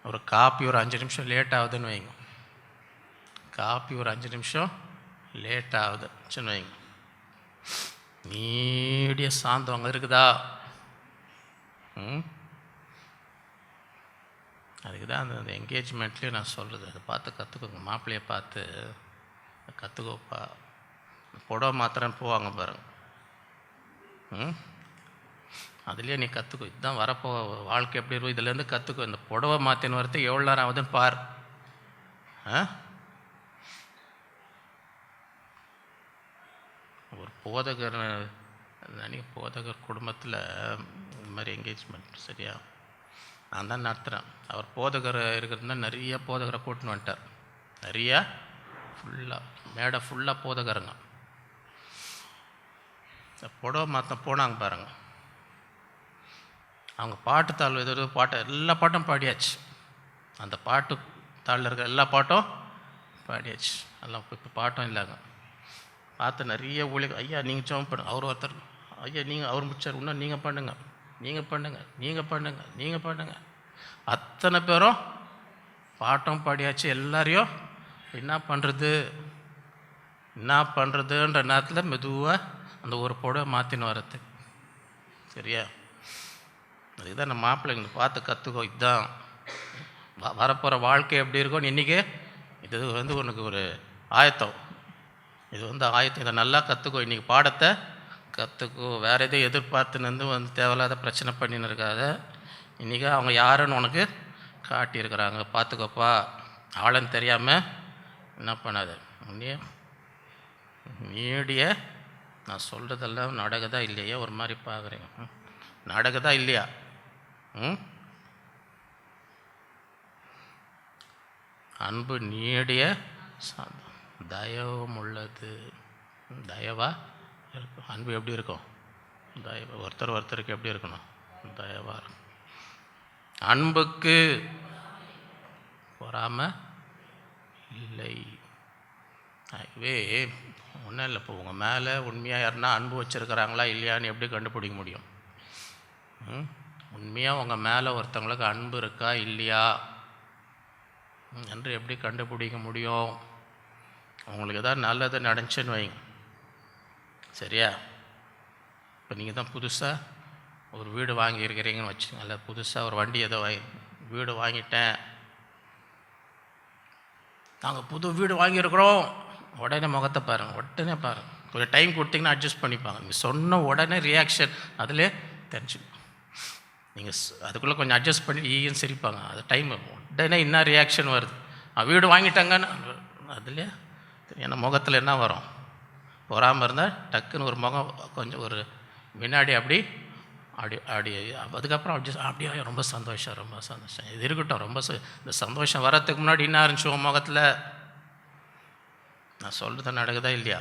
ஒரு காப்பி ஒரு 5 நிமிஷம் லேட் ஆகுதுன்னு வைங்க, காப்பி ஒரு 5 நிமிஷம் லேட் ஆகுதுன்னு வைங்க, நீடிய சாந்தம் அங்கே இருக்குதா. அதுக்கு தான் அந்த என்கேஜ்மெண்ட்லேயும் நான் சொல்கிறது, அதை பார்த்து கற்றுக்கோங்க. மாப்பிள்ளையை பார்த்து கற்றுக்கோப்பா. புடவை மாத்திரன்னு போவாங்க பாருங்க, அதுலேயே நீ கற்றுக்கோ. இதுதான் வரப்போ வாழ்க்கை எப்படி இருக்கும், இதுலேருந்து கற்றுக்கோ. இந்த புடவை மாற்றின்னு வரது எவ்வளோ நேரம் ஆகுதுன்னு பார். ஒரு போதகர் போதகர் குடும்பத்தில் இந்த மாதிரி என்கேஜ்மெண்ட் சரியா நான் தான் நடத்துகிறேன். அவர் போதகர் இருக்கிறதுனா நிறைய போதகரை கூட்டின்னு வந்துட்டார், நிறையா ஃபுல்லாக மேடை ஃபுல்லாக போதகருங்க. புடவை மாற்ற போனாங்க பாருங்க, அவங்க பாட்டு தாள் எதோ பாட்டு எல்லா பாட்டும் பாடியாச்சு, அந்த பாட்டு தாளில் இருக்கிற எல்லா பாட்டும் பாடியாச்சு, எல்லாம் இப்போ பாட்டும் இல்லைங்க. பார்த்து நிறைய ஊழியர், ஐயா நீங்கள் ஜெபம் பண்ணுங்க, அவர் ஒருத்தர், ஐயா நீங்கள் அவர் முடிச்சார், இன்னும் நீங்கள் பண்ணுங்க, நீங்கள் பண்ணுங்க, நீங்கள் பண்ணுங்க, நீங்கள் பண்ணுங்க. அத்தனை பேரும் பாட்டம் பாடியாச்சு. எல்லாரையும் என்ன பண்ணுறதுன்ற நேரத்தில் மெதுவாக அந்த ஒரு புடவை மாற்றின்னு வர்றது சரியா. அதுதான் நம்ம மாப்பிள்ளைங்க பார்த்து கற்றுக்கோ. இதுதான் வரப்போகிற வாழ்க்கை எப்படி இருக்கும் இன்றைக்கி. இது வந்து உனக்கு ஒரு ஆயத்தம், இது வந்து ஆயத்தம். இதை நல்லா கற்றுக்கோ, இன்றைக்கி பாடத்தை கற்றுக்கோ. வேறு எதுவும் எதிர்பார்த்துன்னு வந்து தேவையில்லாத பிரச்சனை பண்ணின்னு இருக்காத. இன்றைக்கி அவங்க யாருன்னு உனக்கு காட்டியிருக்கிறாங்க, பார்த்துக்கோப்பா. ஆளுன்னு தெரியாமல் என்ன பண்ணாது. நீடிய நான் சொல்கிறதெல்லாம் நடக்குதா இல்லையா, ஒரு மாதிரி பார்க்குறீங்க, நடக்குதா இல்லையா? அன்பு நீடிய தயவும் உள்ளது. தயவா இருக்கும். அன்பு எப்படி இருக்கும்? தயவு. ஒருத்தருக்கு எப்படி இருக்கணும்? தயவாக இருக்கும். அன்புக்கு பொறாமை இல்லை. அதுவே ஒன்றும் இல்லை. இப்போ உங்கள் மேலே உண்மையாக யாருன்னா அன்பு வச்சுருக்கிறாங்களா இல்லையான்னு எப்படி கண்டுபிடிக்க முடியும்? உண்மையாக உங்கள் மேலே ஒருத்தவங்களுக்கு அன்பு இருக்கா இல்லையா என்று எப்படி கண்டுபிடிக்க முடியும்? உங்களுக்கு எதாவது நல்லது நடந்துச்சுன்னு வைங்க சரியா. இப்போ நீங்கள் தான் புதுசாக ஒரு வீடு வாங்கியிருக்கிறீங்கன்னு வச்சுங்க, இல்லை புதுசாக ஒரு வண்டி ஏதோ வீடு வாங்கிட்டேன், நாங்கள் புது வீடு வாங்கியிருக்கிறோம், உடனே முகத்தை பாருங்கள், உடனே பாருங்கள். கொஞ்சம் டைம் கொடுத்தீங்கன்னா அட்ஜஸ்ட் பண்ணிப்பாங்க. நீங்கள் சொன்ன உடனே ரியாக்ஷன் அதிலே தெரிஞ்சுக்கணும். நீங்கள் அதுக்குள்ளே கொஞ்சம் அட்ஜஸ்ட் பண்ணி ஈன்னு சிரிப்பாங்க. அது டைம் உடனே என்ன ரியாக்ஷன் வருது, வீடு வாங்கிட்டாங்கன்னு அதுலேயே ஏன்னா முகத்தில் என்ன வரும்? பொறாமல் இருந்தால் டக்குன்னு ஒரு முகம் கொஞ்சம் ஒரு முன்னாடி அப்படி அப்படி அப்படி அதுக்கப்புறம் அப்படியே ரொம்ப சந்தோஷம், ரொம்ப சந்தோஷம். இது இருக்கட்டும். இந்த சந்தோஷம் வர்றதுக்கு முன்னாடி என்ன இருந்துச்சு உன் முகத்தில்? நான் சொல்கிறது நடக்குதா இல்லையா?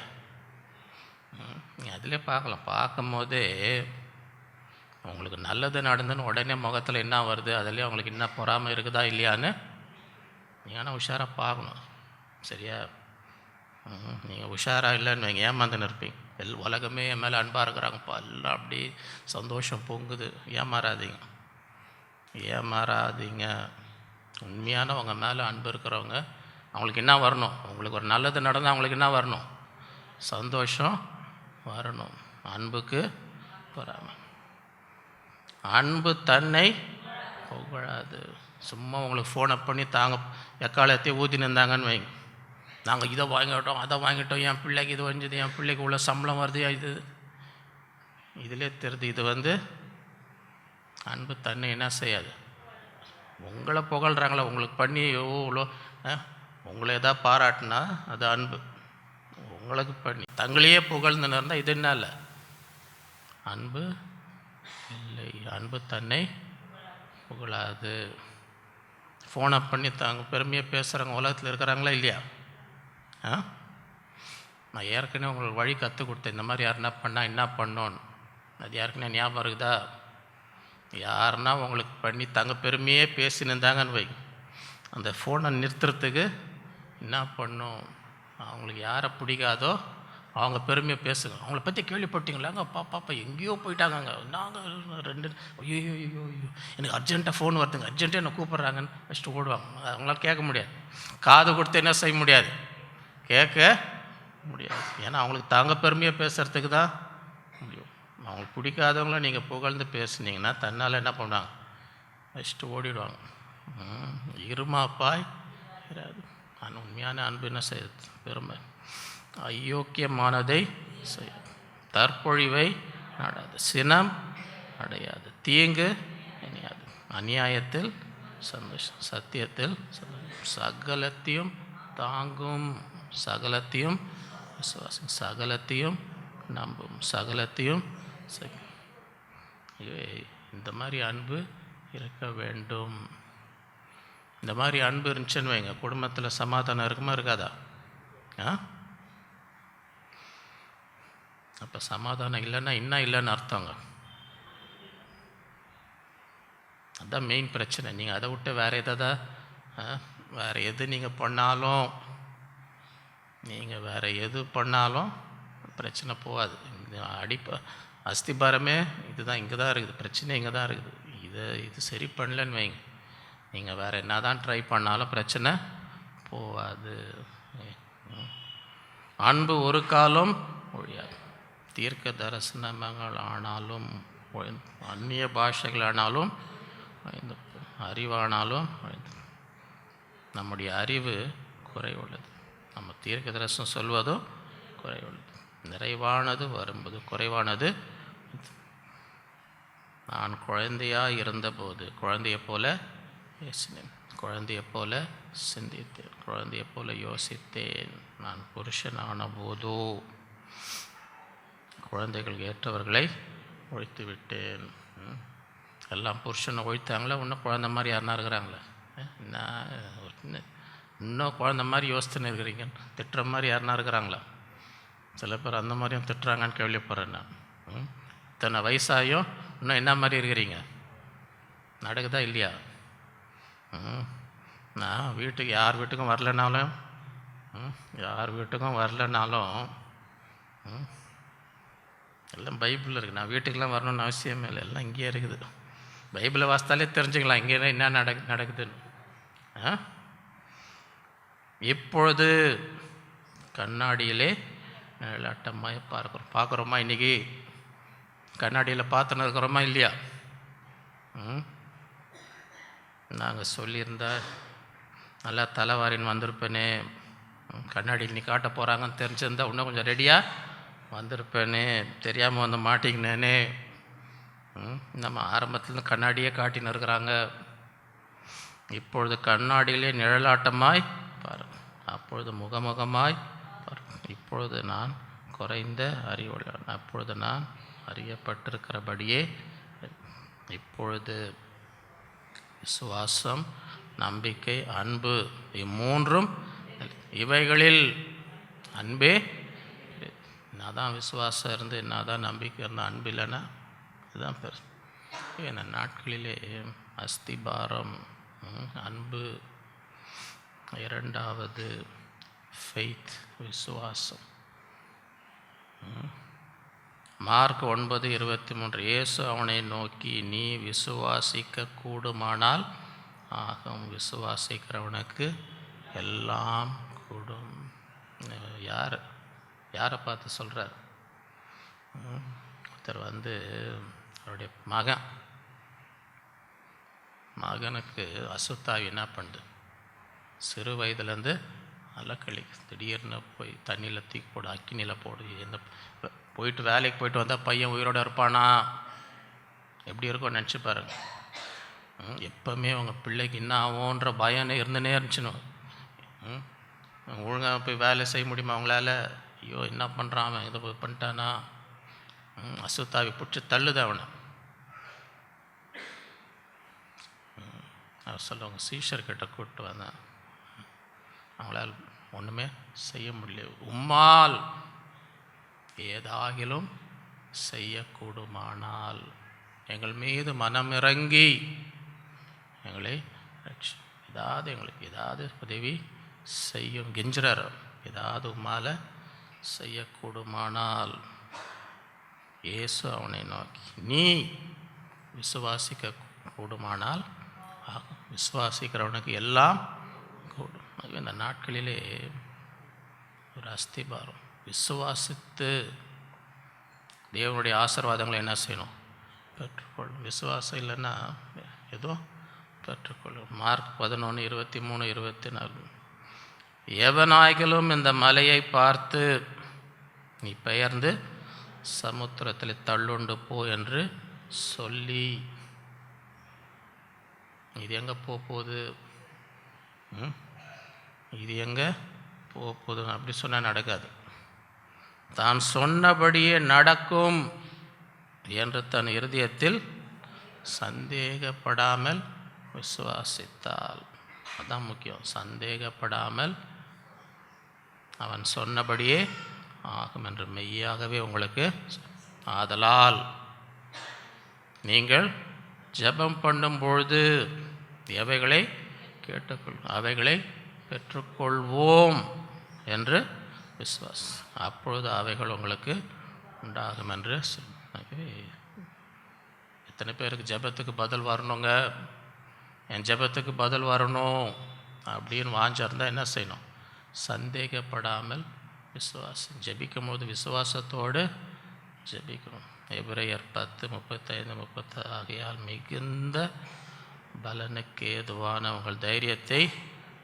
நீ அதிலே பார்க்கலாம். பார்க்கும்போதே உங்களுக்கு நல்லது நடந்துன்னு உடனே முகத்தில் என்ன வருது, அதுலேயே அவங்களுக்கு என்ன பொறாமை இருக்குதா இல்லையான்னு நீங்கள் ஆனால் உஷாராக பார்க்கணும். சரியா? நீங்கள் உஷாராக இல்லைன்னு வைங்க, ஏமாந்துன்னு இருப்பீங்க. உலகமே என் மேலே அன்பாக இருக்கிறாங்கப்பா, எல்லாம் அப்படி சந்தோஷம் பொங்குது. ஏமாறாதீங்க. உண்மையான உங்கள் மேலே அன்பு இருக்கிறவங்க அவங்களுக்கு என்ன வரணும்? உங்களுக்கு ஒரு நல்லது நடந்தால் அவங்களுக்கு என்ன வரணும்? சந்தோஷம் வரணும். அன்புக்கு பொறாமை. அன்பு தன்னை புகழாது. சும்மா உங்களுக்கு ஃபோனை பண்ணி எக்காலத்தையும் ஊற்றி நின்றாங்கன்னு வைங்க, நாங்கள் இதை வாங்கிட்டோம், அதை வாங்கிட்டோம், என் பிள்ளைக்கு இது வந்தது, என் பிள்ளைக்கு உள்ள சம்பளம் வருது, இதிலே தெரியுது. இது அன்பு தன்னை என்ன செய்யாது. உங்களை புகழ்கிறாங்களா, உங்களுக்கு பண்ணி எவ்வளோ உங்களை எதாவது பாராட்டினா அது அன்பு. உங்களுக்கு பண்ணி தங்களையே புகழ்ந்துன்னு இருந்தால் இது என்ன இல்லை? அன்பு இல்லை. அன்பு தன்னை புகழாது. ஃபோனை பண்ணி பெருமையாக பேசுகிறவங்க உலகத்தில் இருக்கிறாங்களா இல்லையா? நான் ஏற்கனவே உங்களுக்கு வழி கற்றுக் கொடுத்தேன். இந்த மாதிரி யாருன்னா பண்ணால் என்ன பண்ணோன்னு. அது யாருக்குன்னா ஞாபகம் இருக்குதா? யாருன்னா உங்களுக்கு பண்ணி பெருமையே பேசினிருந்தாங்கன்னு வை, அந்த ஃபோனை நிறுத்துறதுக்கு என்ன பண்ணும்? அவங்களுக்கு யாரை பிடிக்காதோ அவங்க பெருமையாக பேசுங்க. அவங்கள பற்றி கேள்விப்பட்டீங்களாங்க, பாப்பா எங்கேயோ போயிட்டாங்க, நாங்கள் ஐயோ எனக்கு அர்ஜென்ட்டாக ஃபோன் வருதுங்க, அர்ஜென்ட்டாக என்னை கூப்பிட்றாங்கன்னு ஃபஸ்ட்டு ஓடுவாங்க. அவங்களால கேட்க முடியாது. காது கொடுத்து என்ன செய்ய முடியாது? கேட்க முடியாது. ஏன்னா அவங்களுக்கு பெருமையாக பேசுகிறதுக்கு தான் முடியும். அவங்களுக்கு பிடிக்காதவங்கள நீங்கள் புகழ்ந்து பேசுனீங்கன்னா தன்னால் என்ன பண்ணுவாங்க? ஃபஸ்ட்டு ஓடிடுவாங்க. இருமாப்பாய் இராது. உண்மையான அன்பு என்ன செய்யுது? பெருமை. அயோக்கியமானதை செய்யும், தற்பொழிவை நாடாது, சினம் அடையாது, தீங்கு இணையாது, அநியாயத்தில் சந்தோஷம், சத்தியத்தில் சகலத்தையும் தாங்கும், சகலத்தையும் விசுவாசம், சகலத்தையும் நம்பும், சகலத்தையும் செய்யும். இந்த மாதிரி அன்பு இருக்க வேண்டும். இந்த மாதிரி அன்பு இருந்துச்சுன்னு வைங்க, குடும்பத்தில் சமாதானம் இருக்குமா இருக்காதா? அப்போ சமாதானம் இல்லைன்னா இன்னும் இல்லைன்னு அர்த்தங்க. அதுதான் மெயின் பிரச்சனை. நீங்கள் அதை விட்டு வேறு எது நீங்கள் பண்ணாலும் பிரச்சனை போகாது. அஸ்திபாரமே இதுதான், இங்கே தான் இருக்குது பிரச்சனை, இங்கே தான் இருக்குது. இது சரி பண்ணலன்னு வைங்க, நீங்கள் வேறு என்ன தான் ட்ரை பண்ணாலும் பிரச்சனை போகாது. அன்பு ஒரு காலம் ஒழியாது. தீர்க்க தரிசனங்கள் ஆனாலும், அந்நிய பாஷைகள் ஆனாலும், அறிவானாலும், நம்முடைய அறிவு குறைவுள்ளது. நம்ம தீர்க்க தரிசனம் சொல்வதும் குறைவுள்ளது. நிறைவானது வரும்போது குறைவானது. நான் குழந்தையாக இருந்தபோது குழந்தையை போல பேசினேன், குழந்தையை போல சிந்தித்தேன், குழந்தையை போல யோசித்தேன். நான் புருஷனான போதோ குழந்தைகள் ஏற்றவர்களை ஒழித்து விட்டேன். எல்லாம் புருஷனை ஒழித்தாங்களா? இன்னும் குழந்தை மாதிரி யாருன்னா இருக்கிறாங்களே? இன்னும் குழந்தை மாதிரி யோசித்துன்னு இருக்கிறீங்க. திட்டுற மாதிரி யாருன்னா இருக்கிறாங்களா? சில பேர் அந்த மாதிரியும் திட்டுறாங்கன்னு கேள்விப்படுறேன் நான். இத்தனை வயசாகியும் இன்னும் என்ன மாதிரி இருக்கிறீங்க? நடக்குதா இல்லையா? நான் யார் வீட்டுக்கும் வரலனாலும் எல்லாம் பைபிளில் இருக்குது. நான் வீட்டுக்கெலாம் வரணும்னு அவசியமே இல்லை, எல்லாம் இங்கேயே இருக்குது. பைபிளை வாசித்தாலே தெரிஞ்சுக்கலாம் இங்கே என்ன நடக்குதுன்னு. இப்பொழுது கண்ணாடியிலே நிழலாட்டமாக பார்க்குறோமா? இன்றைக்கி கண்ணாடியில் பார்த்துன்னு இருக்கிறோமா இல்லையா? நாங்கள் சொல்லியிருந்தா நல்லா தலைவாரின்னு வந்திருப்பேனே, கண்ணாடியில் நீ காட்ட போகிறாங்கன்னு தெரிஞ்சிருந்தா இன்னும் கொஞ்சம் ரெடியாக வந்திருப்பேனே, தெரியாமல் வந்து மாட்டிக்கினேனே. நம்ம ஆரம்பத்தில் கண்ணாடியே காட்டின்னு இருக்கிறாங்க. இப்பொழுது கண்ணாடியிலே நிழலாட்டமாய் பாருங்கள், அப்பொழுது முகமுகமாய் பாருங்கள். இப்பொழுது நான் குறைந்த அறிவுள்ளவன், அப்பொழுது நான் அறியப்பட்டிருக்கிறபடியே இப்பொழுது விசுவாசம், நம்பிக்கை, அன்பு, இம்மூன்றும் இவைகளில் அன்பே. என்னதான் விசுவாசம் இருந்து என்னதான் நம்பிக்கை இருந்தால் அன்பு இல்லைன்னா இதுதான் பெருசு. இந்த நாட்களிலே அஸ்திபாரம் அன்பு, இரண்டாவது ஃபெய்த் விசுவாசம். மார்க் 9:23 இயேசு அவனை நோக்கி, நீ விசுவாசிக்க கூடுமானால் ஆகும், விசுவாசிக்கிறவனுக்கு எல்லாம் கூடும். யாரை பார்த்து சொல்கிறார்? ஒருத்தர் அவருடைய மகனுக்கு அசுத்தாவி என்ன பண்ணுது? சிறு வயதுலேருந்து அலக்களி, திடீர்னு போய் தண்ணியில் தூக்கி போடு, அக்கினியில் போடு. போயிட்டு வேலைக்கு போயிட்டு வந்தால் பையன் உயிரோடு இருப்பானா? எப்படி இருக்கும்னு நினச்சி பாருங்க. எப்போவுமே உங்கள் பிள்ளைக்கு என்ன ஆகும்ன்ற பயம் இருந்துனே இருந்துச்சுன்னு. ஒழுங்காக போய் வேலை செய்ய முடியுமா அவங்களால? ஐயோ என்ன பண்ணுறான் அவன், இதை போய் பண்ணிட்டானா? அசுத்தாவி பிடிச்சி தள்ளுது அவனை. அவர் சொல்லுவாங்க, சீஷர்கிட்ட கூப்பிட்டு வந்தேன், அவங்களால் ஒன்றுமே செய்ய முடியல. உம்மால் ஏதாகிலும் செய்யக்கூடுமானால் எங்கள் மீது மனமிறங்கி எங்களை எங்களுக்கு ஏதாவது உதவி செய்யும் கெஞ்சுறார். ஏதாவது உம்மால் செய்யக்கூடுமானால். இயேசு அவனை நோக்கி, நீ விசுவாசிக்க கூடுமானால் விசுவாசிக்கிறவனுக்கு எல்லாம் கூடும். இந்த நாட்களிலே ஒரு அஸ்திபாரம், விசுவாசித்து தேவனுடைய ஆசீர்வாதங்களை என்ன செய்யணும்? பெற்றுக்கொள்ளும். விசுவாசம் இல்லைன்னா ஏதோ பெற்றுக்கொள்ளும். மார்க் 11:23-24 எவனாய்களும் இந்த மலையை பார்த்து நீ பெயர்ந்து சமுத்திரத்தில் தள்ளுண்டு போ என்று சொல்லி, இது எங்கே போகுது? இது எங்கே போகுது? அப்படி சொன்னால் நடக்காது. தான் சொன்னபடியே நடக்கும் என்று தன் இருதயத்தில் சந்தேகப்படாமல் விசுவாசித்தால். அதான் முக்கியம். சந்தேகப்படாமல் அவன் சொன்னபடியே ஆகும் என்று மெய்யாகவே உங்களுக்கு. ஆதலால் நீங்கள் ஜெபம் பண்ணும்பொழுது எவைகளை அவைகளை பெற்றுக்கொள்வோம் என்று விசுவாசம், அப்பொழுது அவைகள் உங்களுக்கு உண்டாகும் என்று. எத்தனை பேருக்கு ஜெபத்துக்கு பதில் வரணுங்க, என் ஜெபத்துக்கு பதில் வரணும் அப்படின்னு வாஞ்சிருந்தால் என்ன செய்யணும்? சந்தேகப்படாமல் விசுவாசம். ஜெபிக்கும் போது விசுவாசத்தோடு ஜெபிக்கணும். எபிரேயர் 10:35-36 ஆகையால் மிகுந்த பலனுக்கு ஏதுவான உங்கள் தைரியத்தை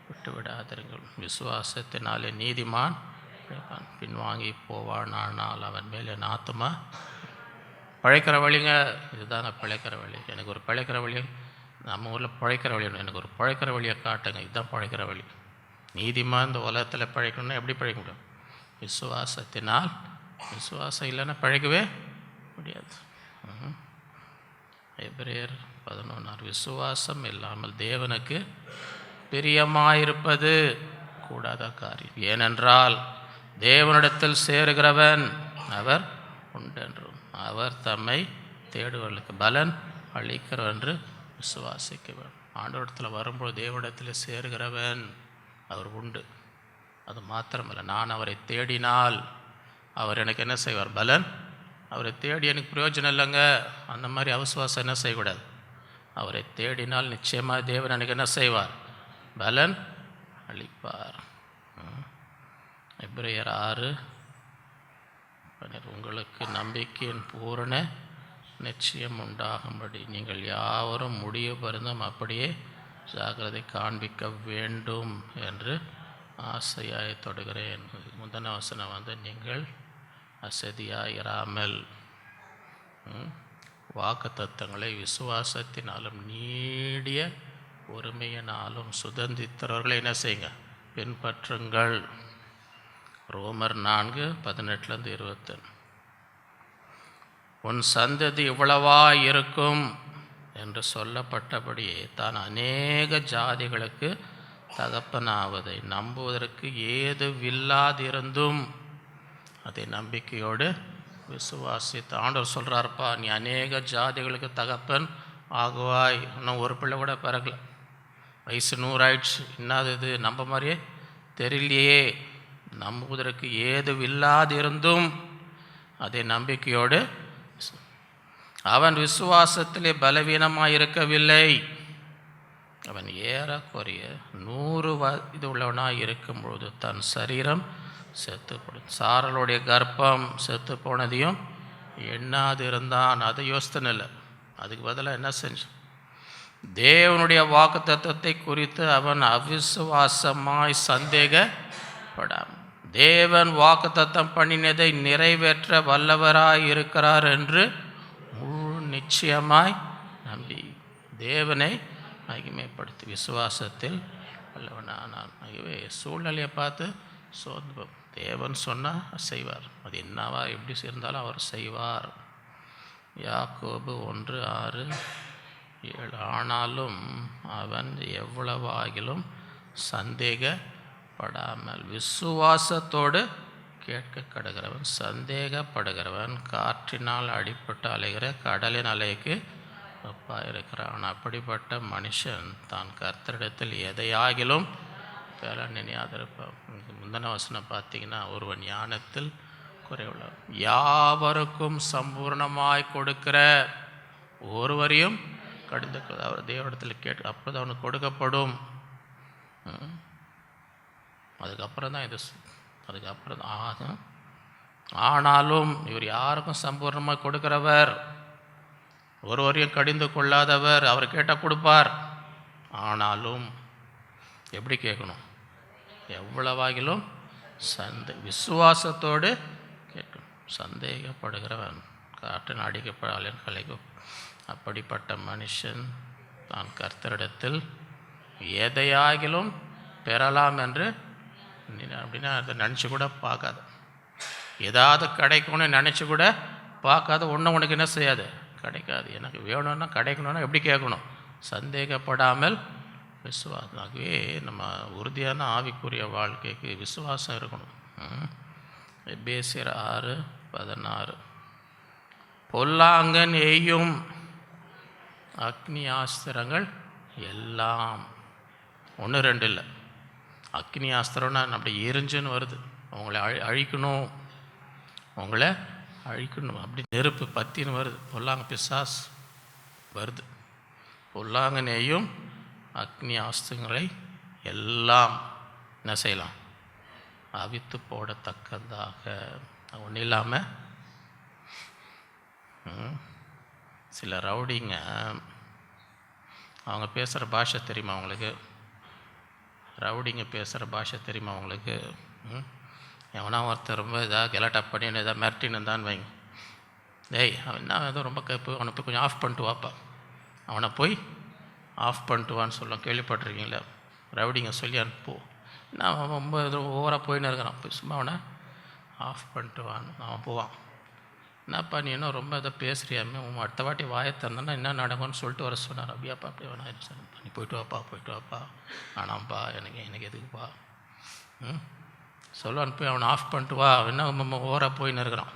விட்டுவிடாதீர்கள். விசுவாசத்தினாலே நீதிமான் பின்வாங்கி போவான், ஆனால் அவன் மேல் என் ஆத்துமா. பழைக்கிற வழிங்க இதுதாங்க பிழைக்கிற வழி. எனக்கு ஒரு பிழைக்கிற வழி, நம்ம ஊரில் பழைக்கிற வழி, எனக்கு ஒரு பழைக்கிற வழியை காட்டுங்க, இதுதான் பழைக்கிற வழி. நீதிமான் இந்த உலகத்தில் பழைக்கணும்னா எப்படி பழைக்க முடியும்? விசுவாசத்தினால். விசுவாசம் இல்லைன்னா பழைக்கவே முடியாது. எபிரேயர் 11 விசுவாசம் இல்லாமல் தேவனுக்கு பிரியமாயிருப்பது கூடாத காரியம். ஏனென்றால் தேவனிடத்தில் சேருகிறவன் அவர் உண்டென்றும் அவர் தம்மை தேடுவர்களுக்கு பலன் அளிக்கிறவர் என்று விசுவாசிக்க வேண்டும். ஆண்டவரிடத்தில் வரும்போது தேவனிடத்தில் சேருகிறவன் அவர் உண்டு. அது மாத்திரமல்ல, நான் அவரை தேடினால் அவர் எனக்கு என்ன செய்வார்? பலன். அவரை தேடி எனக்கு பிரயோஜனம் இல்லைங்க, அந்த மாதிரி அவிசுவாசம் என்ன செய்யக்கூடாது. அவரை தேடினால் நிச்சயமாக தேவன் எனக்கு என்ன செய்வார்? பலன் அளிப்பார். எபிரேயர் 6 உங்களுக்கு நம்பிக்கையின் பூரண நிச்சயம் உண்டாகும்படி நீங்கள் யாவரும் முடிவு பருந்தும் அப்படியே ஜாக்கிரதை காண்பிக்க வேண்டும் என்று ஆசையாய் தொடுகிறேன். முந்தின வசனம் நீங்கள் அசதியாயிராமல் வாக்கு தத்தங்களை விசுவாசத்தினாலும் நீடிய ஒருமையினாலும் சுதந்திரவர்களை என்ன செய்யுங்க? பின்பற்றுங்கள். ரோமர் 4:18-20 உன் சந்ததி இவ்வளவா இருக்கும் என்று சொல்லப்பட்டபடியே தான் அநேக ஜாதிகளுக்கு தகப்பனாவதை நம்புவதற்கு ஏதுவில்லாதிருந்தும் அதை நம்பிக்கையோடு விசுவாசித்து ஆண்டவர் சொல்கிறாருப்பா, நீ அநேக ஜாதிகளுக்கு தகப்பன் ஆகுவாய். இன்னும் ஒரு பிள்ளை கூட பிறக்கல, வயசு 100 ஆயிடுச்சு, இன்னாது இது நம்ப மாதிரியே தெரியலையே. நம்புவதற்கு ஏதுவில்லாதிருந்தும் அதை நம்பிக்கையோடு அவன் விசுவாசத்திலே பலவீனமாக இருக்கவில்லை. அவன் ஏறக்குறைய 100 வயது உள்ளவனாக இருக்கும்பொழுது தன் சரீரம் செத்துப்படும், சாரலுடைய கர்ப்பம் செத்து போனதையும் எண்ணாது இருந்தான். அதை யோசனை இல்லை, அதுக்கு பதிலாக என்ன செஞ்சான்? தேவனுடைய வாக்குத்தத்தத்தை குறித்து அவன் அவிசுவாசமாய் சந்தேகப்படாமல் தேவன் வாக்குத்தத்தம் பண்ணினதை நிறைவேற்ற வல்லவராய் இருக்கிறார் என்று முழு நிச்சயமாய் நம்பி தேவனை மகிமைப்படுத்தி விசுவாசத்தில் வல்லவனானான். ஆகவே சூழ்நிலையை பார்த்து சோர்ந்து தேவன் சொன்னால் செய்வார், அது என்னவா எப்படி இருந்தாலும் அவர் செய்வார். யாக்கோபு 1:6-7 ஆனாலும் அவன் எவ்வளவாகிலும் சந்தேகப்படாமல் விசுவாசத்தோடு கேட்க கடகிறவன். சந்தேகப்படுகிறவன் காற்றினால் அடிபட்டு அலைகிற கடலின் அலைக்கு ஒப்பாக இருக்கிறான். அப்படிப்பட்ட மனுஷன் தான் கர்த்தரிடத்தில் எதையாகிலும் பேர நினையாதிருப்பான். முந்தின வசனம் பார்த்தீங்கன்னா, ஒருவன் ஞானத்தில் குறைவுள்ள யாவருக்கும் சம்பூர்ணமாய் கொடுக்கிற ஒருவரையும் கடிந்து அவர் தேவனிடத்தில் கேட்டு அப்போது அவனுக்கு கொடுக்கப்படும். அதுக்கப்புறம் தான் இது, அதுக்கப்புறம் தான் ஆனாலும் இவர் யாருக்கும் சம்பூர்ணமாக கொடுக்கிறவர், ஒருவரையும் கடிந்து கொள்ளாதவர், அவர் கேட்டால் கொடுப்பார். ஆனாலும் எப்படி கேட்கணும்? எவ்வளவாகிலும் விசுவாசத்தோடு கேட்கணும். சந்தேகப்படுகிறவன் காற்றின் அடிக்கப்படாலின் கலைக்கும். அப்படிப்பட்ட மனுஷன் தான் கர்த்தரிடத்தில் எதையாகிலும் பெறலாம் என்று அப்படின்னா அதை நினச்சி கூட பார்க்காது. ஏதாவது கிடைக்கும்னு நினச்சி கூட பார்க்காத. ஒன்று உனக்கு என்ன செய்யாது? கிடைக்காது. எனக்கு வேணும்னா கிடைக்கணும்னா எப்படி கேட்கணும்? சந்தேகப்படாமல் விசுவாசம். ஆகவே நம்ம உறுதியான ஆவிக்குரிய வாழ்க்கைக்கு விசுவாசம் இருக்கணும். எபேசியர் 6:16 பொல்லாங்கன் எய்யும் அக்னி ஆஸ்திரங்கள் எல்லாம் 1-2 இல்லை. அக்னி ஆஸ்திரம்னா அப்படி எரிஞ்சுன்னு வருது, அவங்கள அழிக்கணும், அவங்கள அழிக்கணும், அப்படி நெருப்பு பத்தின்னு வருது. பொல்லாங்க பிசாஸ் வருது. பொல்லாங்கனேயும் அக்னி ஆஸ்திரங்களை எல்லாம் என்ன செய்யலாம்? அவித்து போடத்தக்கதாக. ஒன்றும் இல்லாமல் சில ரவுடிங்க அவங்க பேசுகிற பாஷை தெரியுமா அவங்களுக்கு? ரவுடிங்க பேசுகிற பாஷை தெரியுமா அவங்களுக்கு? எவனா ஒருத்தர் ரொம்ப இதாக கெலாட்டா பண்ணின்னு எதாவது மிரட்டின்னு இருந்தான்னு வைங்க, டேய் அவன் என்ன ஏதோ ரொம்ப கேப்பு, அவனை போய் கொஞ்சம் ஆஃப் பண்ணிட்டு வாப்பா, அவனை போய் ஆஃப் பண்ணிட்டு வான்னு சொல்லுவோம். கேள்விப்பட்டிருக்கீங்களா? ரவுடிங்க சொல்லி அனுப்போ, நான் அவன் ரொம்ப ஓவராக போயின்னு இருக்கிறான், போய் சும்மா அவனை ஆஃப் பண்ணிட்டு வான்னு அவன் போவான். என்னப்பா நீ என்ன ரொம்ப இதை பேசுகிறியாமே, உன் அடுத்த வாட்டி வாயை திறந்தனா என்ன நடக்கும்னு சொல்லிட்டு வர சொன்னார். அப்படியாப்பா அப்படி வேணாம் சார், நீ போய்ட்டு வாப்பா. ஆனாம்ப்பா எனக்கு எதுக்குப்பா சொல்லுவான். போய் அவனை ஆஃப் பண்ணிட்டு வா, அவன் என்ன ஓவராக போயின்னு இருக்கிறான்.